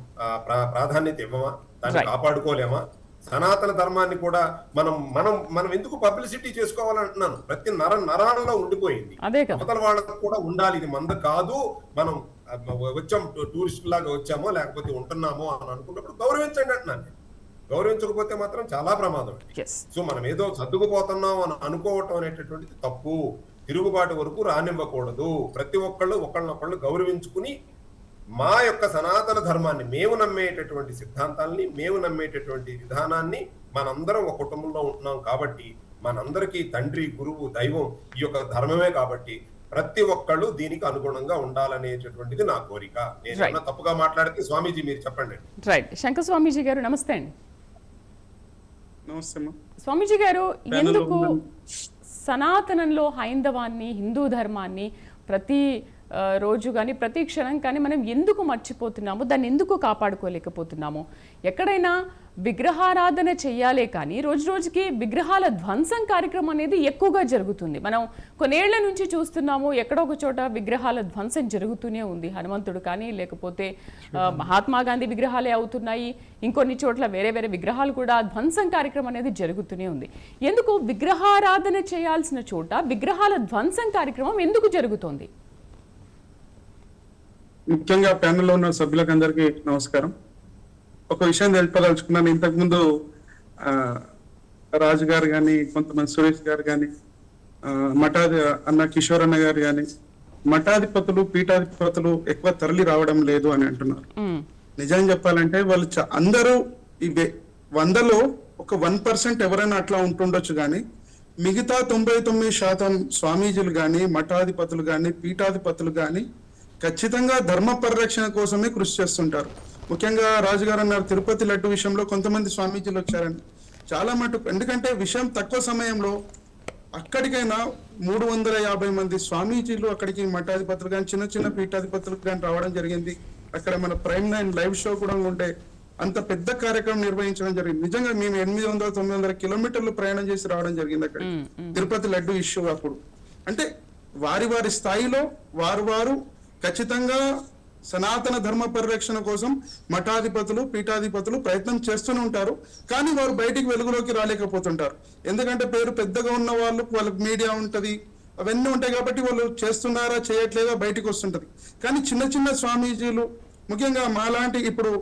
ప్రాధాన్యత ఇవ్వమా? దాన్ని కాపాడుకోలేమా? సనాతన ధర్మాన్ని కూడా మనం ఎందుకు పబ్లిసిటీ చేసుకోవాలంటున్నాను. ప్రతి నరాలలో ఉండిపోయింది. అవతల వాళ్ళకు కూడా ఉండాలి, ఇది మంద కాదు, మనం వచ్చాం టూరిస్ట్ లాగా వచ్చామో లేకపోతే ఉంటున్నామో అని అనుకున్నప్పుడు గౌరవించండి అంటున్నాను. గౌరవించకపోతే మాత్రం చాలా ప్రమాదం. సో మనం ఏదో సర్దుకుపోతున్నాం అని అనుకోవటం అనేటటువంటిది తప్పు. తిరుగుబాటు వరకు రానివ్వకూడదు. ప్రతి ఒక్కళ్ళు ఒకళ్ళనొకళ్ళు గౌరవించుకుని మా యొక్క సనాతన ధర్మాన్ని, మేము నమ్మేటటువంటి సిద్ధాంతాలని, మేము నమ్మేటటువంటి విధానాన్ని, మనందరం ఒక కుటుంబంలో ఉంటున్నాం కాబట్టి మనందరికీ తండ్రి, గురువు, దైవం ఈ యొక్క ధర్మమే కాబట్టి ప్రతి ఒక్కళ్ళు దీనికి అనుగుణంగా ఉండాలనేటటువంటిది నా కోరిక. నేను తప్పుగా మాట్లాడితే స్వామీజీ మీరు చెప్పండి. రైట్. శంకర్ స్వామీజీ గారు నమస్తే అండి. నమస్తే. స్వామీజీ గారు, ఎందుకు సనాతనంలో హైందవాన్ని, హిందూ ధర్మాన్ని ప్రతి రోజు కానీ ప్రతి క్షణం కానీ మనం ఎందుకు మర్చిపోతున్నాము, దాన్ని ఎందుకు కాపాడుకోలేకపోతున్నాము? ఎక్కడైనా విగ్రహారాధన చేయాలే కానీ రోజు రోజుకి విగ్రహాల ధ్వంసం కార్యక్రమం అనేది ఎక్కువగా జరుగుతుంది. మనం కొన్నేళ్ల నుంచి చూస్తున్నాము, ఎక్కడో ఒక చోట విగ్రహాల ధ్వంసం జరుగుతూనే ఉంది. హనుమంతుడు కానీ లేకపోతే మహాత్మా గాంధీ విగ్రహాలే అవుతున్నాయి, ఇంకొన్ని చోట్ల వేరే వేరే విగ్రహాలు కూడా ధ్వంసం కార్యక్రమం అనేది జరుగుతూనే ఉంది. ఎందుకు విగ్రహారాధన చేయాల్సిన చోట విగ్రహాల ధ్వంసం కార్యక్రమం ఎందుకు జరుగుతోంది? ముఖ్యంగా ప్యానెల్లో ఉన్న సభ్యులకు అందరికీ నమస్కారం. ఒక విషయం తెలుపదలుచుకున్నాను. ఇంతకుముందు రాజు గారు కానీ, కొంతమంది సురేష్ గారు కానీ, మఠాది అన్న కిషోర్ అన్న గారు కానీ, మఠాధిపతులు పీఠాధిపతులు ఎక్కువ తరలి రావడం లేదు అని అంటున్నారు. నిజం చెప్పాలంటే వాళ్ళు అందరూ ఈ 100లో ఒక 1% ఎవరైనా అట్లా ఉంటుండొచ్చు, కానీ మిగతా 99% స్వామీజీలు కానీ, మఠాధిపతులు కానీ, పీఠాధిపతులు కానీ ఖచ్చితంగా ధర్మ పరిరక్షణ కోసమే కృషి చేస్తుంటారు. ముఖ్యంగా రాజుగారు అన్నారు తిరుపతి లడ్డు విషయంలో కొంతమంది స్వామీజీలు వచ్చారని. చాలా మటుకు, ఎందుకంటే విషయం తక్కువ సమయంలో అక్కడికైనా 350 మంది స్వామీజీలు అక్కడికి మఠాధిపతులు కానీ, చిన్న చిన్న పీఠాధిపతులు కానీ రావడం జరిగింది. అక్కడ మన ప్రైమ్ 9 లైవ్ షో కూడా ఉండే అంత పెద్ద కార్యక్రమం నిర్వహించడం జరిగింది. నిజంగా మేము 800-900 కిలోమీటర్లు ప్రయాణం చేసి రావడం జరిగింది అక్కడ తిరుపతి లడ్డు ఇష్యూ అప్పుడు. అంటే వారి వారి స్థాయిలో వారు ఖచ్చితంగా సనాతన ధర్మ పరిరక్షణ కోసం మఠాధిపతులు పీఠాధిపతులు ప్రయత్నం చేస్తూనే ఉంటారు, కానీ వారు బయటికి వెలుగులోకి రాలేకపోతుంటారు. ఎందుకంటే పేరు పెద్దగా ఉన్న వాళ్ళకి మీడియా ఉంటది, అవన్నీ ఉంటాయి కాబట్టి వాళ్ళు చేస్తున్నారా చేయట్లేదా బయటికి వస్తుంటది. కానీ చిన్న చిన్న స్వామీజీలు, ముఖ్యంగా మాలాంటి, ఇప్పుడు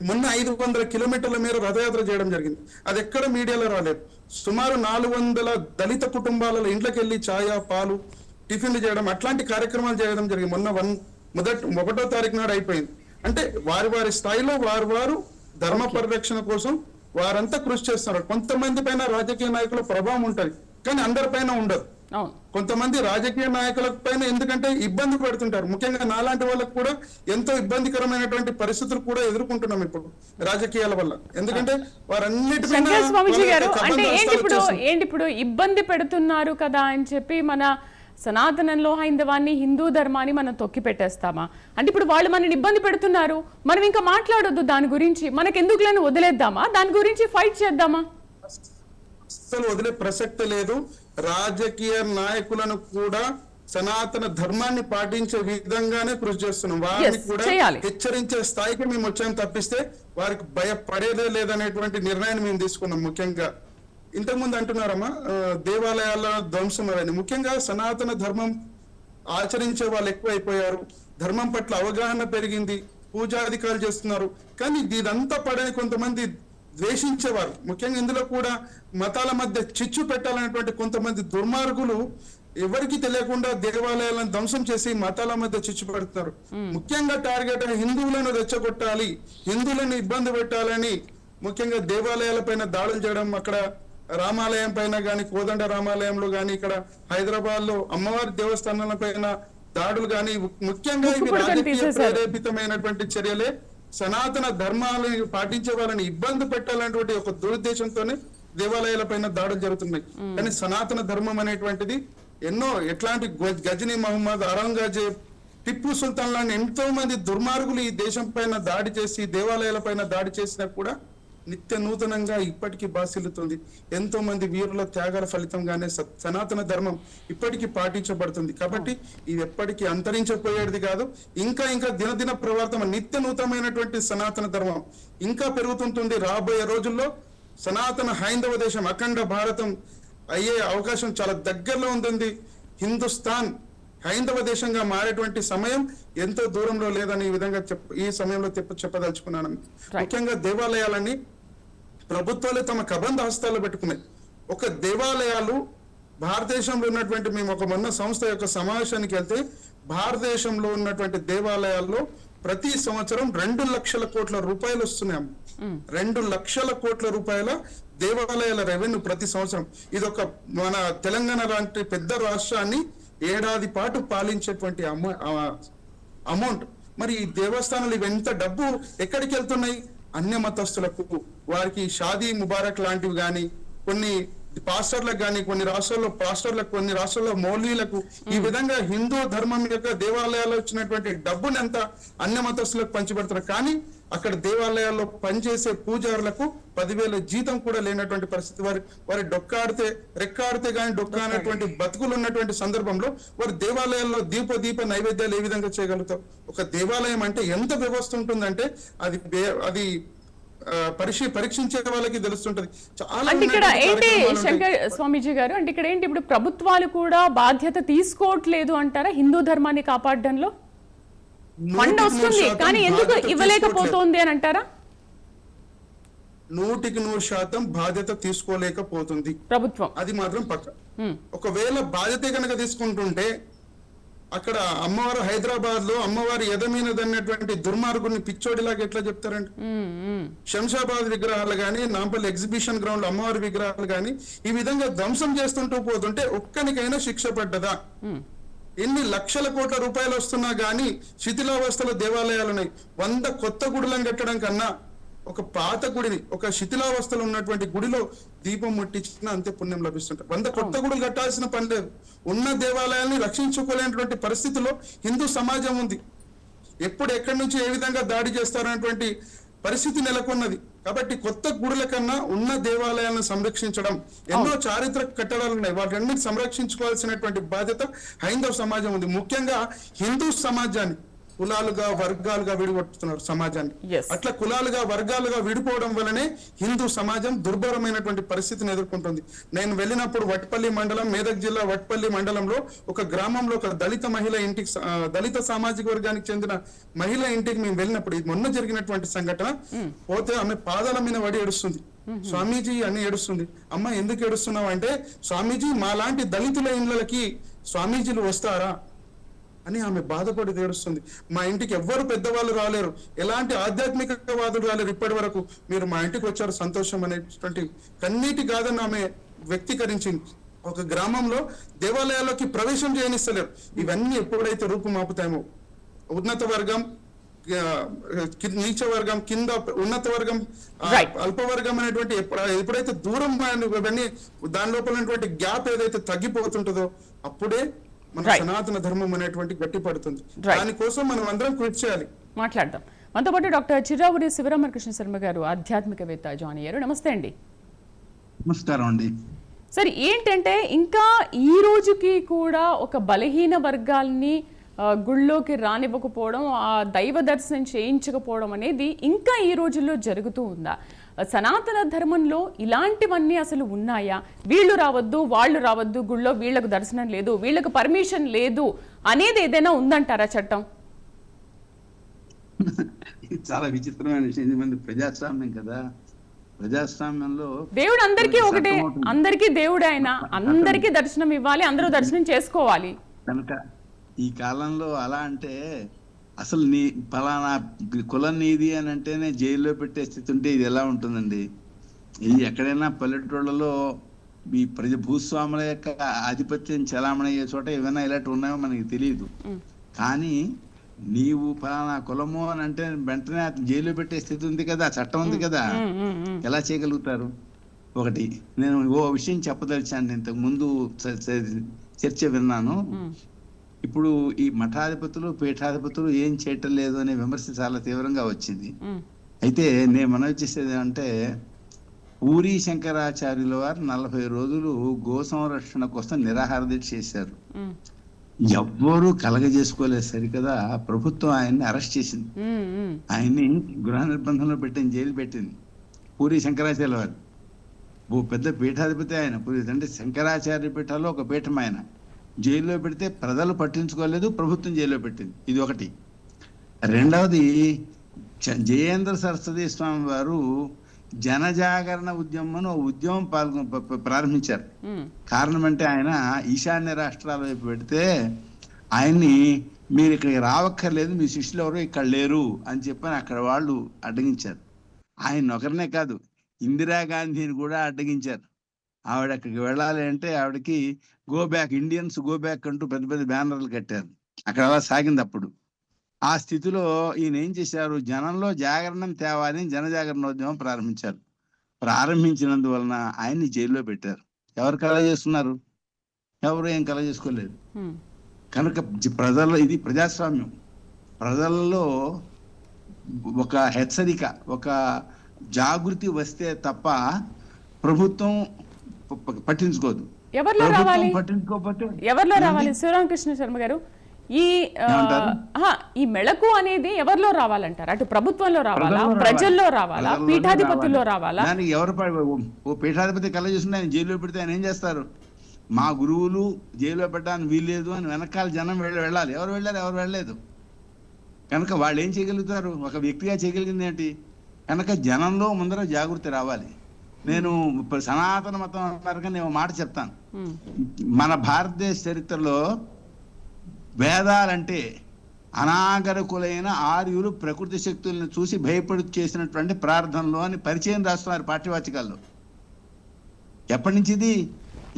మొన్న 500 కిలోమీటర్ల మేర రథయాత్ర చేయడం జరిగింది. అది ఎక్కడ మీడియాలో రాలేదు. సుమారు 400 దళిత కుటుంబాలలో ఇంట్లోకి వెళ్ళి ఛాయ, పాలు, టిఫిన్లు చేయడం, అట్లాంటి కార్యక్రమాలు చేయడం జరిగింది. మొన్న 1వ తారీఖు నాడు అయిపోయింది. అంటే వారి స్థాయిలో వారు ధర్మ పరిరక్షణ కోసం వారంతా కృషి చేస్తున్నారు. కొంతమంది పైన రాజకీయ నాయకుల ప్రభావం ఉంటది, కానీ అందరిపైన ఉండదు. కొంతమంది రాజకీయ నాయకుల పైన ఎందుకంటే ఇబ్బంది పడుతుంటారు. ముఖ్యంగా నాలాంటి వాళ్ళకు కూడా ఎంతో ఇబ్బందికరమైనటువంటి పరిస్థితులు కూడా ఎదుర్కొంటున్నాం ఇప్పుడు రాజకీయాల వల్ల. ఎందుకంటే వారన్నిటిపైన ఏంటి ఇప్పుడు ఇబ్బంది పెడుతున్నారు కదా అని చెప్పి మన సనాతనంలో హైందవాన్ని, హిందూ ధర్మాన్ని మనం తొక్కి పెట్టేస్తామా? అంటే ఇప్పుడు వాళ్ళు మనని ఇబ్బంది పెడుతున్నారు, మనం ఇంకా మాట్లాడొద్దు దాని గురించి, మనకెందుకులని వదిలేద్దామా? దాని గురించి ఫైట్ చేద్దామా? అసలు వదిలే ప్రసక్తి లేదు. రాజకీయ నాయకులను కూడా సనాతన ధర్మాన్ని పాటించే విధంగానే కృషి చేస్తున్నాం. వారిని కూడా హెచ్చరించే స్థాయికి మేము వచ్చాము తప్పిస్తే వారికి భయపడేదే లేదనేటువంటి నిర్ణయాన్ని మేము తీసుకున్నాం. ముఖ్యంగా ఇంతకుముందు అంటున్నారమ్మా దేవాలయాల ధ్వంసం అవన్నీ. ముఖ్యంగా సనాతన ధర్మం ఆచరించే వాళ్ళు ఎక్కువైపోయారు, ధర్మం పట్ల అవగాహన పెరిగింది, పూజాధికారులు చేస్తున్నారు. కానీ ఇదంతా పడని కొంతమంది ద్వేషించేవారు, ముఖ్యంగా ఇందులో కూడా మతాల మధ్య చిచ్చు పెట్టాలనేటువంటి కొంతమంది దుర్మార్గులు ఎవరికి తెలియకుండా దేవాలయాలను ధ్వంసం చేసి మతాల మధ్య చిచ్చు పెడుతున్నారు. ముఖ్యంగా టార్గెట్ హిందువులను రెచ్చగొట్టాలి, హిందువులను ఇబ్బంది పెట్టాలని ముఖ్యంగా దేవాలయాల పైన దాడులు చేయడం, అక్కడ రామాలయం పైన గాని, కోదండ రామాలయంలో గాని, ఇక్కడ హైదరాబాద్ లో అమ్మవారి దేవస్థానాల పైన దాడులు గాని, ముఖ్యంగా ఇవి రాజకీయ ప్రేరేపితమైనటువంటి చర్యలే. సనాతన ధర్మాలను పాటించే వాళ్ళని ఇబ్బంది పెట్టాలనేటువంటి ఒక దురుద్దేశంతోనే దేవాలయాల పైన దాడులు జరుగుతున్నాయి. కానీ సనాతన ధర్మం అనేటువంటిది ఎన్నో, ఎట్లాంటి గజనీ మహమ్మద్, ఔరంగజేబ్, టిప్పు సుల్తాన్ లాంటి ఎంతో మంది దుర్మార్గులు ఈ దేశం పైన దాడి చేసి దేవాలయాల పైన దాడి చేసినా కూడా నిత్య నూతనంగా ఇప్పటికీ బాసిల్లుతుంది. ఎంతో మంది వీరుల త్యాగాల ఫలితంగానే సనాతన ధర్మం ఇప్పటికీ పాటించబడుతుంది. కాబట్టి ఇది ఎప్పటికీ అంతరించపోయేది కాదు. ఇంకా దినదిన ప్రవర్తన, నిత్య నూతనమైనటువంటి సనాతన ధర్మం ఇంకా పెరుగుతుంటుంది. రాబోయే రోజుల్లో సనాతన హైందవ దేశం, అఖండ భారతం అయ్యే అవకాశం చాలా దగ్గరలో ఉంటుంది. హిందుస్థాన్ హైందవ దేశంగా మారేటువంటి సమయం ఎంతో దూరంలో లేదని ఈ విధంగా ఈ సమయంలో చెప్పదలుచుకున్నాను. ముఖ్యంగా దేవాలయాలని ప్రభుత్వాలు తమ కబంధ హస్తాల్లో పెట్టుకున్నాయి. ఒక దేవాలయాలు భారతదేశంలో ఉన్నటువంటి, మేము ఒక మొన్న సంస్థ యొక్క సమావేశానికి వెళ్తే భారతదేశంలో ఉన్నటువంటి దేవాలయాల్లో ప్రతి సంవత్సరం 2 లక్షల కోట్ల రూపాయలు వస్తున్నాయి. 2 లక్షల కోట్ల రూపాయల దేవాలయాల రెవెన్యూ ప్రతి సంవత్సరం. ఇది ఒక మన తెలంగాణ లాంటి పెద్ద రాష్ట్రాన్ని ఏడాది పాటు పాలించేటువంటి అమౌంట్. మరి ఈ దేవస్థానాలు ఇవెంత డబ్బు ఎక్కడికి వెళ్తున్నాయి? అన్య మతస్థులకు, వారికి షాదీ ముబారక్ లాంటివి కానీ, కొన్ని పాస్టర్లకు కానీ కొన్ని రాష్ట్రాల్లో మౌల్వీలకు ఈ విధంగా హిందూ ధర్మం యొక్క దేవాలయాల్లో వచ్చినటువంటి డబ్బుని అంతా అన్య మతస్థులకు పంచిపెడతారు. కానీ అక్కడ దేవాలయాల్లో పనిచేసే పూజారులకు 10,000 జీతం కూడా లేనటువంటి పరిస్థితి. వారి డొక్కాడితే రెక్కాడితే కానీ డొక్కా అనేటువంటి బతుకులు ఉన్నటువంటి సందర్భంలో వారి దేవాలయాల్లో దీప నైవేద్యాలు ఏ విధంగా చేయగలుగుతారు? ఒక దేవాలయం అంటే ఎంత వ్యవస్థ ఉంటుందంటే అది పరీక్షించే వాళ్ళకి తెలుస్తుంటది. చాలా అంటే ఇక్కడ ఏంటి శంకర్ స్వామీజీ గారు, అంటే ఇక్కడ ఏంటి ఇప్పుడు ప్రభుత్వాలు కూడా బాధ్యత తీసుకోవట్లేదు అంటారా హిందూ ధర్మాన్ని కాపాడడంలో? ఫండ్ వస్తుంది కానీ ఎందుకు ఇవ్వలేకపోతుంది అని అంటారా? 100% బాధ్యత తీసుకోలేకపోతుంది ప్రభుత్వం, అది మాత్రం పక్క. ఒకవేళ బాధ్యత కనుక తీసుకుంటుంటే అక్కడ అమ్మవారు హైదరాబాద్ లో అమ్మవారి ఎదమీనదన్నటువంటి దుర్మార్గుని పిచ్చోడిలాగా ఎట్లా చెప్తారండి? శంషాబాద్ విగ్రహాలు గానీ, నాంపల్లి ఎగ్జిబిషన్ గ్రౌండ్ అమ్మవారి విగ్రహాలు గానీ ఈ విధంగా ధ్వంసం చేస్తుంటూ పోతుంటే ఒక్కనికైనా శిక్ష పడ్డదా? ఎన్ని లక్షల కోట్ల రూపాయలు వస్తున్నా గానీ శిథిలావస్థలో దేవాలయాలున్నాయి. 100 కొత్త గుడులను కట్టడం కన్నా ఒక పాత గుడిని, ఒక శిథిలావస్థలో ఉన్నటువంటి గుడిలో దీపం ముట్టించిన అంతే పుణ్యం లభిస్తుంటారు. 100 కొత్త గుడులు కట్టాల్సిన పని లేదు. ఉన్న దేవాలయాల్ని రక్షించుకోలేనటువంటి పరిస్థితిలో హిందూ సమాజం ఉంది. ఎప్పుడు ఎక్కడి నుంచి ఏ విధంగా దాడి చేస్తారనేటువంటి పరిస్థితి నెలకొన్నది. కాబట్టి కొత్త గుడుల కన్నా ఉన్న దేవాలయాలను సంరక్షించడం, ఎన్నో చారిత్రక కట్టడాలు ఉన్నాయి, వాటన్నిటిని సంరక్షించుకోవాల్సినటువంటి బాధ్యత హైందవ సమాజం ఉంది. ముఖ్యంగా హిందూ సమాజాన్ని కులాలుగా వర్గాలుగా విడిగొట్టుతున్నారు సమాజాన్ని. అట్లా కులాలుగా వర్గాలుగా విడిపోవడం వల్లనే హిందూ సమాజం దుర్భరమైనటువంటి పరిస్థితిని ఎదుర్కొంటుంది. నేను వెళ్ళినప్పుడు వట్పల్లి మండలం, మేదక్ జిల్లా వట్పల్లి మండలంలో ఒక గ్రామంలో ఒక దళిత సామాజిక వర్గానికి చెందిన మహిళ ఇంటికి మేము వెళ్ళినప్పుడు, ఇది మొన్న జరిగినటువంటి సంఘటన, పోతే ఆమె పాదాల మీద పడి ఏడుస్తుంది. స్వామీజీ అని ఏడుస్తుంది. అమ్మ ఎందుకు ఏడుస్తున్నావు అంటే, స్వామీజీ మాలాంటి దళితుల ఇండ్లకి స్వామీజీలు వస్తారా అని ఆమె బాధపడి ఏడుస్తుంది. మా ఇంటికి ఎవ్వరు పెద్దవాళ్ళు రాలేరు, ఎలాంటి ఆధ్యాత్మికవాదులు రాలేరు ఇప్పటి వరకు, మీరు మా ఇంటికి వచ్చారు సంతోషం అనేటువంటి కన్నీటి గాథను ఆమె వ్యక్తీకరించింది. ఒక గ్రామంలో దేవాలయాల్లోకి ప్రవేశం చేయనిస్తలేరు. ఇవన్నీ ఎప్పుడైతే రూపుమాపుతామో ఉన్నత వర్గం, నీచ వర్గం, కింద ఉన్నత వర్గం, అల్పవర్గం అనేటువంటి ఎప్పుడైతే దూరం ఇవన్నీ దాని లోపల ఉన్నటువంటి గ్యాప్ ఏదైతే తగ్గిపోతుంటుందో అప్పుడే మన సనాతన ధర్మం అనేటువంటి గట్టి పడుతుంది. దానికోసం మనం అందరం కృషి చేయాలి. మాట్లాడదాం. మనతో పాటు డాక్టర్ చిర్రావూరి శివరామకృష్ణ శర్మ గారు, ఆధ్యాత్మికవేత్త జాయిన్ అయ్యారు. నమస్తే అండి. నమస్కారం అండి. సరే, ఏంటంటే ఇంకా ఈ రోజుకి కూడా ఒక బలహీన వర్గాల్ని గుళ్ళోకి రానివ్వకపోవడం, ఆ దైవ దర్శనం చేయించకపోవడం అనేది ఇంకా ఈ రోజుల్లో జరుగుతూ ఉందా? సనాతన ధర్మంలో ఇలాంటివన్నీ అసలు ఉన్నాయా? వీళ్ళు రావద్దు, వాళ్ళు రావద్దు, గుళ్ళో వీళ్ళకు దర్శనం లేదు, వీళ్ళకు పర్మిషన్ లేదు అనేది ఏదైనా ఉందంటారా చట్టం? చాలా విచిత్రమైన విషయం. మంది ప్రజాస్వామ్యం కదా, ప్రజాస్వామ్యంలో దేవుడు అందరికీ ఒకటే, అందరికీ దేవుడు ఆయన, అందరికీ దర్శనం ఇవ్వాలి, అందరూ దర్శనం చేసుకోవాలి. కనుక ఈ కాలంలో అలా అంటే అసలు నీ ఫలానా కులం నీది అని అంటేనే జైల్లో పెట్టే స్థితి ఉంటే ఇది ఎలా ఉంటుందండి? ఇది ఎక్కడైనా పల్లెటూళ్ళలో ఈ భూస్వాముల యొక్క ఆధిపత్యం చలామణి అయ్యే చోట ఏమైనా ఇలాంటివి ఉన్నాయో మనకి తెలియదు. కానీ నీవు ఫలానా కులము అని అంటే వెంటనే జైల్లో పెట్టే స్థితి ఉంది కదా, చట్టం ఉంది కదా, ఎలా చేయగలుగుతారు? ఒకటి నేను ఓ విషయం చెప్పదలిచాను. ఇంతకు ముందు చర్చ విన్నాను. ఇప్పుడు ఈ మఠాధిపతులు పీఠాధిపతులు ఏం చేయటం లేదు అనే విమర్శ చాలా తీవ్రంగా వచ్చింది. అయితే నేను మనవి చేసేది అంటే, పూరీ శంకరాచార్యుల వారు 40 రోజులు గో సంరక్షణ కోసం నిరాహార దీక్ష చేశారు. ఎవ్వరూ కలగజేసుకోలేదు సరికదా, ప్రభుత్వం ఆయన్ని అరెస్ట్ చేసింది, ఆయన్ని గృహ నిర్బంధంలో పెట్టింది, జైలు పెట్టింది. పూరీ శంకరాచార్యుల వారు పెద్ద పీఠాధిపతి ఆయన. అంటే శంకరాచార్య పీఠాల్లో ఒక పీఠం ఆయన. జైల్లో పెడితే ప్రజలు పట్టించుకోలేదు, ప్రభుత్వం జైల్లో పెట్టింది. ఇది ఒకటి. రెండవది, జయేంద్ర సరస్వతి స్వామి వారు జనజాగరణ ఉద్యమం ఉద్యమం ప్రారంభించారు. కారణం అంటే ఆయన ఈశాన్య రాష్ట్రాల వైపు పెడితే ఆయన్ని మీరు ఇక్కడికి రావక్కర్లేదు, మీ శిష్యులు ఎవరు ఇక్కడ లేరు అని చెప్పని అక్కడ వాళ్ళు అడ్డగించారు. ఆయన ఒకరినే కాదు, ఇందిరాగాంధీని కూడా అడ్డగించారు. ఆవిడ అక్కడికి వెళ్ళాలి అంటే ఆవిడకి go back, Indians go back అంటూ పెద్ద పెద్ద బ్యానర్లు కట్టారు. అక్కడ అలా సాగింది. అప్పుడు ఆ స్థితిలో ఈయన ఏం చేశారు, జనంలో జాగరణం తేవాలని జనజాగరణోద్యమం ప్రారంభించారు. ప్రారంభించినందువలన ఆయన్ని జైల్లో పెట్టారు. ఎవరు కలగ చేస్తున్నారు? ఎవరు ఏం కలగ చేసుకోలేదు. హ్మ్. కనుక ప్రజల్లో ఇది ప్రజాస్వామ్యం. ప్రజల్లో ఒక హెచ్చరిక, ఒక జాగృతి వస్తే తప్ప ప్రభుత్వం పట్టించుకోదు. ఎవరిలో రావాలి? పట్టించుకోకపోతే ఎవరిలో రావాలి శివరామకృష్ణ శర్మ గారు? ఈ మెళకు అనేది ఎవరిలో రావాలంటారు? అటు ప్రభుత్వంలో రావాలా, ప్రజల్లో రావాలా, పీఠాధిపతుల్లో రావాలా? దానికి ఎవరు ఓ పీఠాధిపతి కళ్ళ చూసిన ఆయన జైల్లో పెడితే ఆయన ఏం చేస్తారు? మా గురువులు జైల్లో పెట్టడానికి వీల్లేదు అని వెనకాల జనం వెళ్ళాలి. ఎవరు వెళ్ళారు? ఎవరు వెళ్ళలేదు. కనుక వాళ్ళు ఏం చేయగలుగుతారు? ఒక వ్యక్తిగా చేయగలిగింది ఏంటి? కనుక జనంలో ముందర జాగృతి రావాలి. నేను సనాతన మతం అన్నారు కానీ నేను మాట చెప్తాను. మన భారతదేశ చరిత్రలో వేదాలంటే అనాగరికులైన ఆర్యులు ప్రకృతి శక్తులను చూసి భయపడి చేసినటువంటి ప్రార్థనలు అని పరిచయం రాస్తున్నారు పాఠ్యవాచకాల్లో. ఎప్పటి నుంచి ఇది?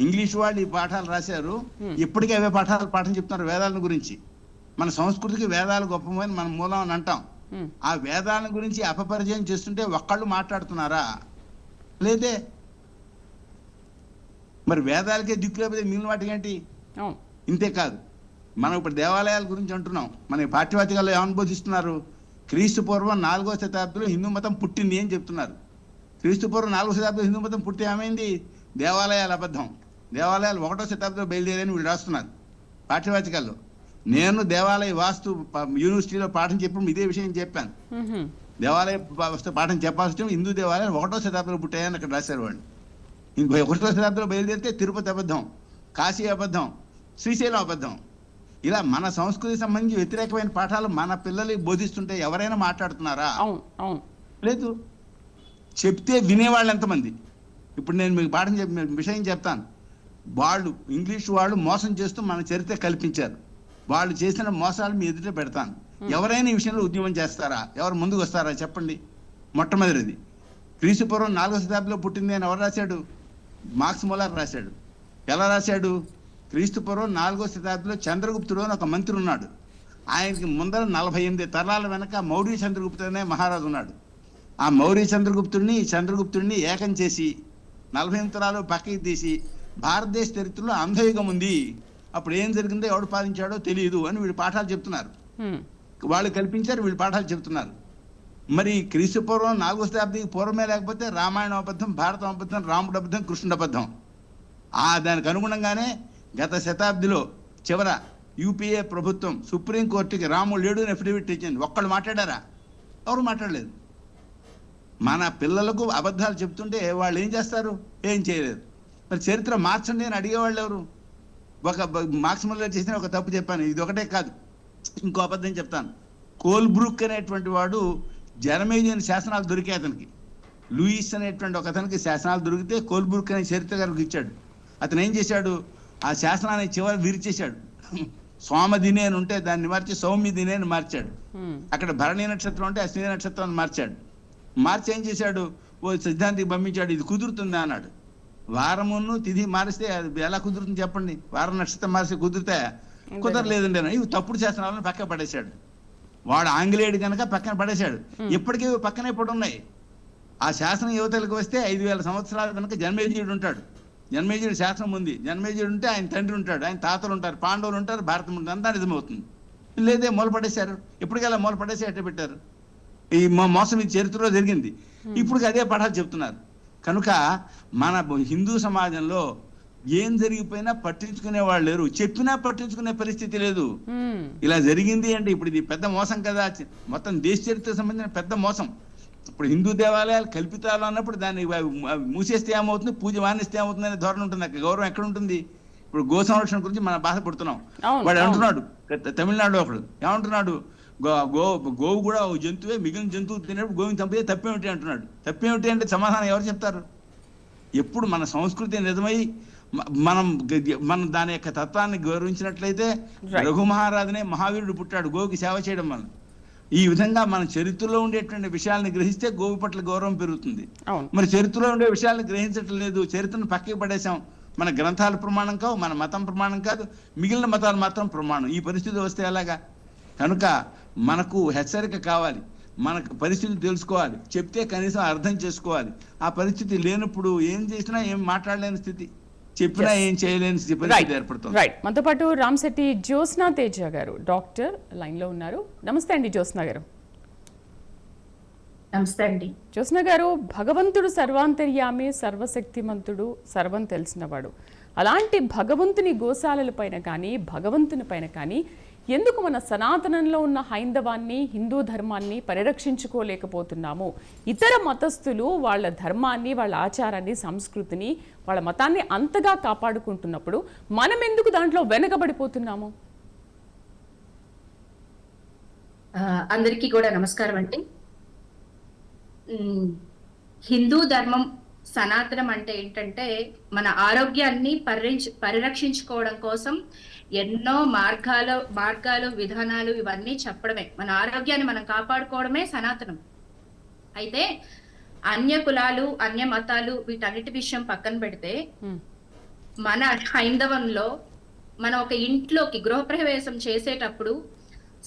ఇంగ్లీష్ వాళ్ళు ఈ పాఠాలు రాశారు, ఇప్పటికీ అవే పాఠం చెప్తున్నారు వేదాల గురించి. మన సంస్కృతికి వేదాలు గొప్పమని మన మూలం అని అంటాం. ఆ వేదాల గురించి అపపరిచయం చేస్తుంటే ఒక్కళ్ళు మాట్లాడుతున్నారా? లేదే. మరి వేదాలకే దిక్కు లేకపోతే మిగిలిన వాటికి ఏంటి? ఇంతే కాదు, మనం ఇప్పుడు దేవాలయాల గురించి అంటున్నాం. మన పాఠ్యవాచకాల్లో ఏమని బోధిస్తున్నారు? క్రీస్తు పూర్వం 4వ శతాబ్దంలో హిందూ మతం పుట్టింది అని చెప్తున్నారు. క్రీస్తు పూర్వం 4వ శతాబ్దంలో హిందూ మతం పుట్టి ఏమైంది? దేవాలయాలు అబద్ధం. దేవాలయాలు 1వ శతాబ్దంలో బయలుదేరని వీళ్ళు రాస్తున్నారు పాఠ్యవాచకాల్లో. నేను దేవాలయ వాస్తు యూనివర్సిటీలో పాఠం చెప్పినప్పుడు ఇదే విషయం చెప్పాను. దేవాలయ పాఠం చెప్పాల్సి హిందూ దేవాలయాలు 1వ శతాబ్దంలో పుట్టాయని అక్కడ రాశారు వాళ్ళు. ఇంకో 1వ శతాబ్దంలో బయలుదేరితే తిరుపతి అబద్ధం, కాశీ అబద్ధం, శ్రీశైలం అబద్ధం. ఇలా మన సంస్కృతికి సంబంధించి వ్యతిరేకమైన పాఠాలు మన పిల్లలకి బోధిస్తుంటే ఎవరైనా మాట్లాడుతున్నారా? లేదు. చెప్తే వినేవాళ్ళు ఎంతమంది? ఇప్పుడు నేను మీకు విషయం చెప్తాను. వాళ్ళు ఇంగ్లీష్ వాళ్ళు మోసం చేస్తూ మన చరిత్ర కల్పించారు. వాళ్ళు చేసిన మోసాలు మీ ఎదుట పెడతాను. ఎవరైనా ఈ విషయంలో ఉద్యమం చేస్తారా? ఎవరు ముందుకు వస్తారా చెప్పండి. మొట్టమొదటిది క్రీస్తు పూర్వం 4వ శతాబ్దంలో పుట్టింది అని ఎవరు రాశాడు? మార్క్స్ ముల్లర్ రాశాడు. ఎలా రాశాడు? క్రీస్తు పూర్వం 4వ శతాబ్దంలో చంద్రగుప్తుడు అని ఒక మంత్రి ఉన్నాడు. ఆయనకి ముందర 48 తరాల వెనక మౌర్య చంద్రగుప్తుడు అనే మహారాజు ఉన్నాడు. ఆ మౌర్య చంద్రగుప్తుడిని ఏకం చేసి 48 తరాలు పక్కకి తీసి భారతదేశ చరిత్రలో అంధయుగం ఉంది, అప్పుడు ఏం జరిగిందో ఎవడు పాలించాడో తెలియదు అని వీళ్ళు పాఠాలు చెప్తున్నారు. వాళ్ళు కల్పించారు, వీళ్ళు పాఠాలు చెప్తున్నారు. మరి క్రీస్తు పూర్వం 4వ శతాబ్దికి పూర్వమే లేకపోతే రామాయణం అబద్ధం, భారతం అబద్ధం, రాముడు అబద్ధం, కృష్ణుడు అబద్ధం. దానికి అనుగుణంగానే గత శతాబ్దిలో చివర యూపీఏ ప్రభుత్వం సుప్రీంకోర్టుకి రాముడు లేడు అని అఫిడవిట్ ఇచ్చింది. ఒక్కళ్ళు మాట్లాడారా? ఎవరు మాట్లాడలేదు. మన పిల్లలకు అబద్ధాలు చెప్తుంటే వాళ్ళు ఏం చేస్తారు? ఏం చేయలేదు. మరి చరిత్ర మార్చండి అని అడిగేవాళ్ళు ఎవరు? ఒక మార్క్స్ ముల్లర్ చేసిన ఒక తప్పు చెప్పాను, ఇది ఒకటే కాదు, ఇంకో అబద్ధం చెప్తాను. కోల్బ్రూక్ అనేటువంటి వాడు జర్మేనియన్ శాసనాలు దొరికాయి అతనికి. లూయిస్ అనేటువంటి ఒక అతనికి శాసనాలు దొరికితే కోల్బ్రూక్ అనే చరిత్రకారులకు ఇచ్చాడు. అతను ఏం చేశాడు? ఆ శాసనాన్ని చివరి విరిచేశాడు. సోమదినే అని ఉంటే దాన్ని మార్చి సౌమ్యదినే అని మార్చాడు. అక్కడ భరణి నక్షత్రం ఉంటే అశ్విని నక్షత్రాన్ని మార్చాడు. మార్చి ఏం చేశాడు? ఓ సిద్ధాంతికి పంపించాడు, ఇది కుదురుతుందా అన్నాడు. వారమును తిథి మారిస్తే అది ఎలా కుదురుతుంది చెప్పండి? వారం నక్షత్రం మారిస్తే కుదురుతాయా? కుదరలేదండి. ఇవి తప్పుడు శాసనాలను పక్క పడేశాడు. వాడు ఆంగ్లేయుడు కనుక పక్కన పడేశాడు. ఇప్పటికీ పక్కనే పడి ఉన్నాయి. ఆ శాసనం యువతలకు వస్తే 5000 సంవత్సరాల కనుక జన్మేజయుడు ఉంటాడు. జన్మేజయుడు శాసనం ఉంది. జన్మేజయుడు ఉంటే ఆయన తండ్రి ఉంటాడు, ఆయన తాతలు ఉంటారు, పాండవులు ఉంటారు, భారతం ఉంటుంది. అంతా నిజమవుతుంది. లేదే మూల పడేశారు. ఇప్పటికెలా మూల పడేసి ఎట్ట పెట్టారు? ఈ మోసం ఈ చరిత్రలో జరిగింది. ఇప్పుడు అదే పాఠాలు చెప్తున్నారు. కనుక మన హిందూ సమాజంలో ఏం జరిగిపోయినా పట్టించుకునే వాళ్ళు లేరు. చెప్పినా పట్టించుకునే పరిస్థితి లేదు. ఇలా జరిగింది అంటే ఇప్పుడు ఇది పెద్ద మోసం కదా, మొత్తం దేశ చరిత్రకు సంబంధించిన పెద్ద మోసం. ఇప్పుడు హిందూ దేవాలయాలు కల్పితాలు అన్నప్పుడు దాన్ని మూసేస్తే ఏమవుతుంది, పూజ మానేస్తే ఏమవుతుంది అనే ధోరణి ఉంటుంది. అక్కడ గౌరవం ఎక్కడ ఉంటుంది? ఇప్పుడు గో సంరక్షణ గురించి మనం బాధపడుతున్నాం. వాడు అంటున్నాడు, తమిళనాడులో ఒకడు ఏమంటున్నాడు, గోవు కూడా ఓ జంతువే, మిగిలిన జంతువు తినేప్పుడు గోవుని చంపితే తప్పేమిటి అంటున్నాడు. తప్పేమిటి అంటే సమాధానం ఎవరు చెప్తారు? ఎప్పుడు మన సంస్కృతి నిజమై మనం దాని యొక్క తత్వాన్ని గౌరవించినట్లయితే రఘుమహారాజునే మహావీరుడు పుట్టాడు గోవుకి సేవ చేయడం వల్ల. ఈ విధంగా మన చరిత్రలో ఉండేటువంటి విషయాలను గ్రహిస్తే గోవు పట్ల గౌరవం పెరుగుతుంది. మరి చరిత్రలో ఉండే విషయాలను గ్రహించటం లేదు, చరిత్రను పక్కకి పడేసాం. మన గ్రంథాలు ప్రమాణం కావు, మన మతం ప్రమాణం కాదు, మిగిలిన మతాలు మాత్రం ప్రమాణం. ఈ పరిస్థితి వస్తే ఎలాగా? కనుక మనకు హెచ్చరిక కావాలి, మనకు పరిస్థితి తెలుసుకోవాలి, చెప్తే కనీసం అర్థం చేసుకోవాలి. ఆ పరిస్థితి లేనప్పుడు ఏం చేసినా ఏం మాట్లాడలేని స్థితి. చెప్పినా ఏం చేయలేని పరిస్థితి ఏర్పడుతుంది. రైట్, మనతో పాటు రామ్శెట్టి జ్యోత్స్నా తేజ గారు డాక్టర్ లైన్ లో ఉన్నారు. నమస్తే అండి జ్యోత్స్నా గారు. నమస్తే అండి. జ్యోత్స్నా గారు, భగవంతుడు సర్వాంతర్యామి, సర్వశక్తిమంతుడు, సర్వం తెలిసినవాడు. అలాంటి భగవంతుని గోశాలల పైన కానీ భగవంతుని పైన కానీ ఎందుకు మన సనాతనంలో ఉన్న హైందవాన్ని, హిందూ ధర్మాన్ని పరిరక్షించుకోలేకపోతున్నాము? ఇతర మతస్థులు వాళ్ళ ధర్మాన్ని, వాళ్ళ ఆచారాన్ని, సంస్కృతిని, వాళ్ళ మతాన్ని అంతగా కాపాడుకుంటున్నప్పుడు మనం ఎందుకు దాంట్లో వెనకబడిపోతున్నాము? అందరికీ కూడా నమస్కారం అండి. హిందూ ధర్మం సనాతనం అంటే ఏంటంటే మన ఆరోగ్యాన్ని పరిరక్షించుకోవడం కోసం ఎన్నో మార్గాలు విధానాలు ఇవన్నీ చెప్పడమే. మన ఆరోగ్యాన్ని మనం కాపాడుకోవడమే సనాతనం. అయితే అన్య కులాలు, అన్య మతాలు వీటన్నిటి విషయం పక్కన పెడితే మన హైందవంలో మనం ఒక ఇంట్లోకి గృహప్రవేశం చేసేటప్పుడు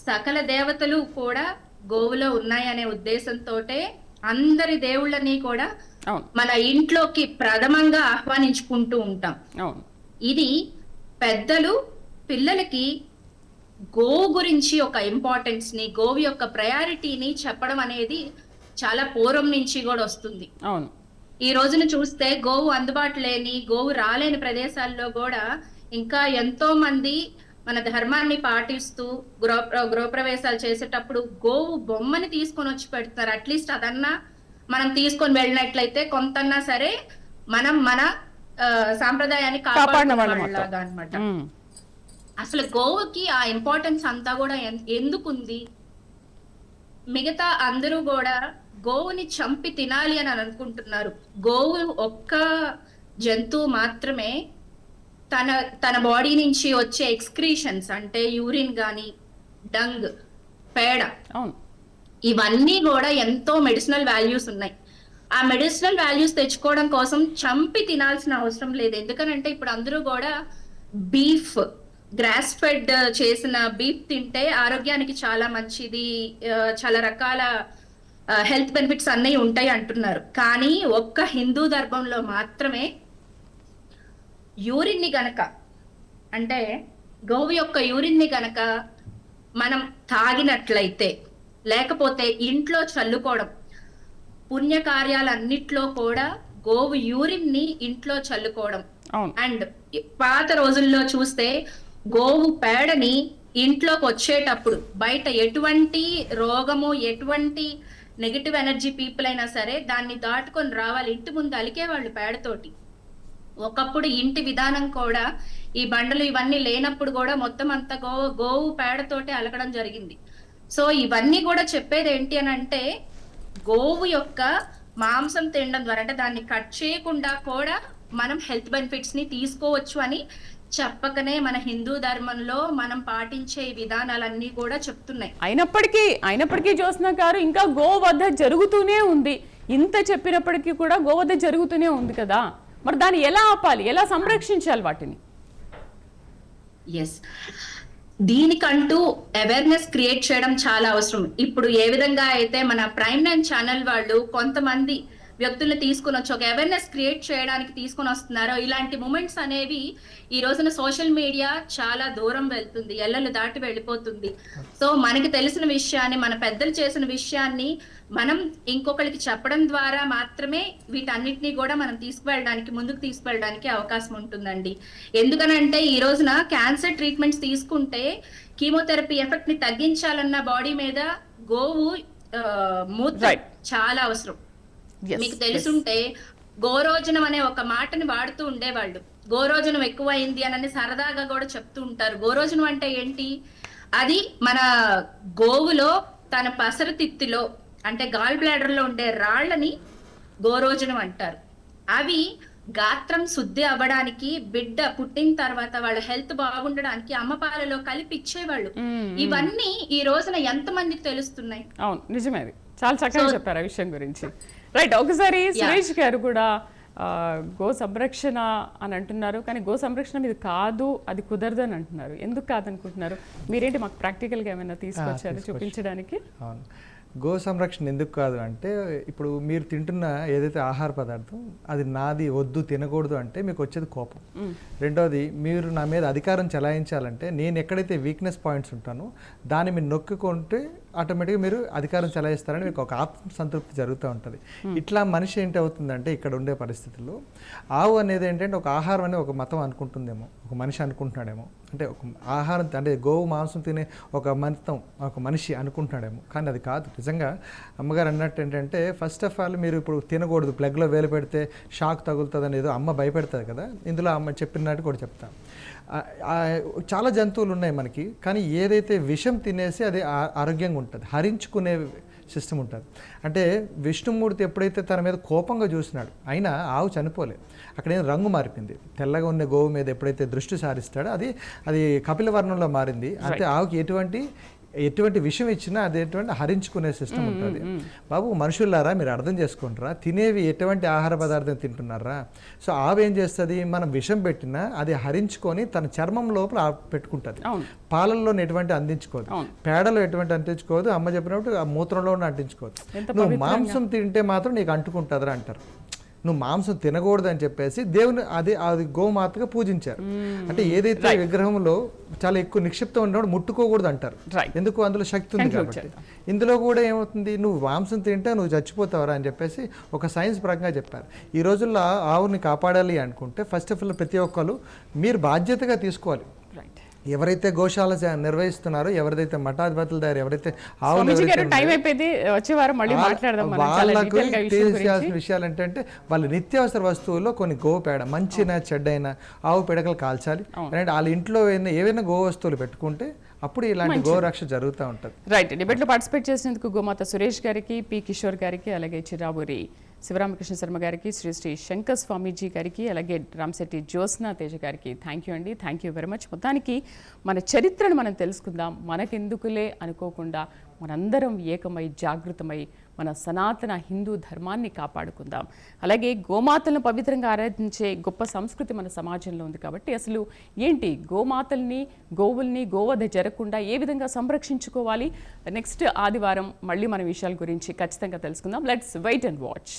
సకల దేవతలు కూడా గోవులో ఉన్నాయనే ఉద్దేశంతోటే అందరి దేవుళ్ళని కూడా మన ఇంట్లోకి ప్రథమంగా ఆహ్వానించుకుంటూ ఉంటాం. ఇది పెద్దలు పిల్లలకి గోవు గురించి ఒక ఇంపార్టెన్స్ ని, గోవు యొక్క ప్రయారిటీని చెప్పడం అనేది చాలా పూర్వం నుంచి కూడా వస్తుంది. ఈ రోజున చూస్తే గోవు అందుబాటు లేని, గోవు రాలేని ప్రదేశాల్లో కూడా ఇంకా ఎంతో మంది మన ధర్మాన్ని పాటిస్తూ గృహప్రవేశాలు చేసేటప్పుడు గోవు బొమ్మని తీసుకొని వచ్చి పెడతారు. అట్లీస్ట్ అదన్నా మనం తీసుకొని వెళ్ళినట్లయితే కొంతన్నా సరే మనం మన సాంప్రదాయాన్ని కాపాడుకోవాలలాగా అన్నమాట. అసలు గోవుకి ఆ ఇంపార్టెన్స్ అంతా కూడా ఎందుకుంది? మిగతా అందరూ కూడా గోవుని చంపి తినాలి అని అనుకుంటున్నారు. గోవు ఒక్క జంతువు మాత్రమే తన బాడీ నుంచి వచ్చే ఎక్స్క్రీషన్స్ అంటే యూరిన్ గాని, డంగ్, పేడ, ఇవన్నీ కూడా ఎంతో మెడిసినల్ వాల్యూస్ ఉన్నాయి. ఆ మెడిసినల్ వాల్యూస్ తెచ్చుకోవడం కోసం చంపి తినాల్సిన అవసరం లేదు. ఎందుకనంటే ఇప్పుడు అందరూ కూడా బీఫ్, గ్రాస్ ఫెడ్ చేసిన బీఫ్ తింటే ఆరోగ్యానికి చాలా మంచిది, చాలా రకాల హెల్త్ బెనిఫిట్స్ అన్నీ ఉంటాయి అంటున్నారు. కానీ ఒక్క హిందూ ధర్మంలో మాత్రమే యూరిన్ ని గనక, అంటే గోవు యొక్క యూరిన్ ని గనక మనం తాగినట్లయితే, లేకపోతే ఇంట్లో చల్లుకోవడం, పుణ్యకార్యాలన్నిట్లో కూడా గోవు యూరిన్ ని ఇంట్లో చల్లుకోవడం. అండ్ పాత రోజుల్లో చూస్తే గోవు పేడని ఇంట్లోకి వచ్చేటప్పుడు బయట ఎటువంటి రోగము, ఎటువంటి నెగిటివ్ ఎనర్జీ పీపుల్ అయినా సరే దాన్ని దాటుకొని రావాలి, ఇంటి ముందు అలికేవాళ్ళు పేడతోటి. ఒకప్పుడు ఇంటి విధానం కూడా ఈ బండలు ఇవన్నీ లేనప్పుడు కూడా మొత్తం అంతా గోవు పేడతోటి అలకడం జరిగింది. సో ఇవన్నీ కూడా చెప్పేది ఏంటి అని అంటే, గోవు యొక్క మాంసం తినడం ద్వారా, అంటే దాన్ని కట్ చేయకుండా కూడా మనం హెల్త్ బెనిఫిట్స్ ని తీసుకోవచ్చు అని చెప్పకనే మన హిందూ ధర్మంలో మనం పాటించే విధానాలన్నీ కూడా చెప్తున్నాయి. అయినప్పటికీ జ్యోత్స్నా గారు, ఇంకా గోవధ జరుగుతూనే ఉంది. ఇంత చెప్పినప్పటికీ కూడా గోవధ జరుగుతూనే ఉంది కదా, మరి దాన్ని ఎలా ఆపాలి, ఎలా సంరక్షించాలి వాటిని? ఎస్, దీనికంటూ అవేర్నెస్ క్రియేట్ చేయడం చాలా అవసరం. ఇప్పుడు ఏ విధంగా అయితే మన Prime9 ఛానల్ వాళ్ళు కొంతమంది వ్యక్తుల్ని తీసుకుని వచ్చి ఒక అవేర్నెస్ క్రియేట్ చేయడానికి తీసుకుని వస్తున్నారో, ఇలాంటి మూమెంట్స్ అనేవి ఈ రోజున సోషల్ మీడియా చాలా దూరం వెళ్తుంది, ఎల్లలు దాటి వెళ్ళిపోతుంది. సో మనకి తెలిసిన విషయాన్ని, మన పెద్దలు చేసిన విషయాన్ని మనం ఇంకొకరికి చెప్పడం ద్వారా మాత్రమే వీటన్నిటిని కూడా మనం ముందుకు తీసుకువెళ్ళడానికి అవకాశం ఉంటుందండి. ఎందుకనంటే ఈ రోజున క్యాన్సర్ ట్రీట్మెంట్స్ తీసుకుంటే కీమోథెరపీ ఎఫెక్ట్ ని తగ్గించాలన్న బాడీ మీద గోవు మూత్రం చాలా అవసరం. మీకు తెలుసుంటే గోరోజనం అనే ఒక మాటని వాడుతూ ఉండేవాళ్ళు. గోరోజనం ఎక్కువైంది అని సరదాగా కూడా చెప్తూ ఉంటారు. గోరోజనం అంటే ఏంటి? అది మన గోవులో తన పసరు తిత్తిలో, అంటే గాల్ బ్లాడర్ లో ఉండే రాళ్లని గోరోజనం అంటారు. అవి గాత్రం శుద్ధి అవ్వడానికి, బిడ్డ పుట్టిన తర్వాత వాళ్ళ హెల్త్ బాగుండడానికి అమ్మ పాలలో కలిపి ఇచ్చేవాళ్ళు. ఇవన్నీ ఈ రోజున ఎంత మందికి తెలుస్తున్నాయి? అవును, నిజమే. చాలా చక్కగా చెప్పారు ఆ విషయం గురించి. రైట్, ఒకసారి సురేష్ గారు కూడా గో సంరక్షణ అని అంటున్నారు, కానీ గో సంరక్షణ ఇది కాదు, అది కుదరదు అని అంటున్నారు. ఎందుకు కాదనుకుంటున్నారు? మీరేంటి మాకు ప్రాక్టికల్గా ఏమైనా తీసుకొచ్చారు చూపించడానికి? అవును, గో సంరక్షణ ఎందుకు కాదు అంటే, ఇప్పుడు మీరు తింటున్న ఏదైతే ఆహార పదార్థం అది నాది, వద్దు, తినకూడదు అంటే మీకు వచ్చేది కోపం. రెండోది, మీరు నా మీద అధికారం చెలాయించాలంటే నేను ఎక్కడైతే వీక్నెస్ పాయింట్స్ ఉంటానో దాన్ని మీరు నొక్కుకుంటే ఆటోమేటిక్గా మీరు అధికారం చెలాయిస్తారని మీకు ఒక ఆత్మ సంతృప్తి జరుగుతూ ఉంటుంది. ఇట్లా మనిషి ఏంటి అవుతుందంటే ఇక్కడ ఉండే పరిస్థితుల్లో ఆవు అనేది ఏంటంటే ఒక ఆహారం అనేది ఒక మతం అనుకుంటుందేమో, ఒక మనిషి అనుకుంటున్నాడేమో, అంటే ఒక ఆహారం అంటే గోవు మాంసం తినే ఒక మతం ఒక మనిషి అనుకుంటున్నాడేమో, కానీ అది కాదు. నిజంగా అమ్మగారు అన్నట్టు ఏంటంటే ఫస్ట్ ఆఫ్ ఆల్ మీరు ఇప్పుడు తినకూడదు, ప్లగ్లో వేలు పెడితే షాక్ తగులుతుంది అనేది అమ్మ భయపెడుతుంది కదా, ఇందులో అమ్మ చెప్పినట్టు కూడా చెప్తాను. చాలా జంతువులు ఉన్నాయి మనకి, కానీ ఏదైతే విషం తినేసి అది ఆరోగ్యంగా ఉంటుంది, హరించుకునే సిస్టమ్ ఉంటుంది. అంటే విష్ణుమూర్తి ఎప్పుడైతే తన మీద కోపంగా చూసినాడు, అయినా ఆవు చనిపోలేదు, అక్కడ ఏం రంగు మారిపోయింది. తెల్లగా ఉన్న గోవు మీద ఎప్పుడైతే దృష్టి సారిస్తాడో అది కపిల వర్ణంలో మారింది. అంటే ఆవుకి ఎటువంటి విషయం ఇచ్చినా అది ఎటువంటి హరించుకునే సిస్టమ్ ఉంటుంది. బాబు మనుషులారా మీరు అర్థం చేసుకుంటారా, తినేవి ఎటువంటి ఆహార పదార్థం తింటున్నారా? సో ఆవు ఏం చేస్తుంది, మనం విషం పెట్టినా అది హరించుకొని తన చర్మం లోపల పెట్టుకుంటుంది. పాలల్లో ఎటువంటి అందించుకోదు, పేడలో ఎటువంటి అంటించుకోదు, అమ్మ చెప్పినప్పుడు ఆ మూత్రంలో అంటించుకోదు. నువ్వు మాంసం తింటే మాత్రం నీకు అంటుకుంటుందిరా అంటారు. నువ్వు మాంసం తినకూడదు అని చెప్పేసి దేవుని అది గోమాతగా పూజించారు. అంటే ఏదైతే విగ్రహంలో చాలా ఎక్కువ నిక్షిప్తం ఉన్నప్పుడు ముట్టుకోకూడదు అంటారు. ఎందుకు? అందులో శక్తి ఉంది కాబట్టి. ఇందులో కూడా ఏమవుతుంది, నువ్వు మాంసం తింటే నువ్వు చచ్చిపోతావరా అని చెప్పేసి ఒక సైన్స్ ప్రకారంగా చెప్పారు. ఈ రోజుల్లో ఆవుని కాపాడాలి అనుకుంటే ఫస్ట్ ఆఫ్ ఆల్ ప్రతి ఒక్కరు మీరు బాధ్యతగా తీసుకోవాలి. ఎవరైతే గోశాల నిర్వహిస్తున్నారో, ఎవరైతే మఠాధిపతుల దగ్గర ఎవరైతే ఆవులు వాళ్ళకు తెలియాల్సిన విషయాలు ఏంటంటే వాళ్ళ నిత్యావసర వస్తువుల్లో కొన్ని గోపేడ, మంచినా చెడ్డైనా ఆవు పిడకలు కాల్చాలి. అండ్ వాళ్ళ ఇంట్లో ఏవైనా గో వస్తువులు పెట్టుకుంటే అప్పుడు ఇలాంటి గోరక్ష జరుగుతూ ఉంటుంది. రైట్. డిబేట్లో పార్టిసిపేట్ చేసినందుకు గోమాత సురేష్ గారికి, పి కిషోర్ గారికి, అలాగే చిరాబూరి శివరామకృష్ణ శర్మ గారికి, శ్రీ శంకర్ స్వామీజీ గారికి, అలాగే రామశెట్టి జ్యోత్స్నా తేజ గారికి థ్యాంక్ యూ అండి. Thank you very much. మొత్తానికి మన చరిత్రను మనం తెలుసుకుందాం, మనకెందుకులే అనుకోకుండా మనందరం ఏకమై జాగృతమై మన సనాతన హిందూ ధర్మాన్ని కాపాడుకుందాం. అలాగే గోమాతలను పవిత్రంగా ఆరాధించే గొప్ప సంస్కృతి మన సమాజంలో ఉంది కాబట్టి అసలు ఏంటి గోమాతల్ని, గోవుల్ని, గోవధ జరగకుండా ఏ విధంగా సంరక్షించుకోవాలి, నెక్స్ట్ ఆదివారం మళ్ళీ మన విషయాల గురించి ఖచ్చితంగా తెలుసుకుందాం. Let's wait and watch.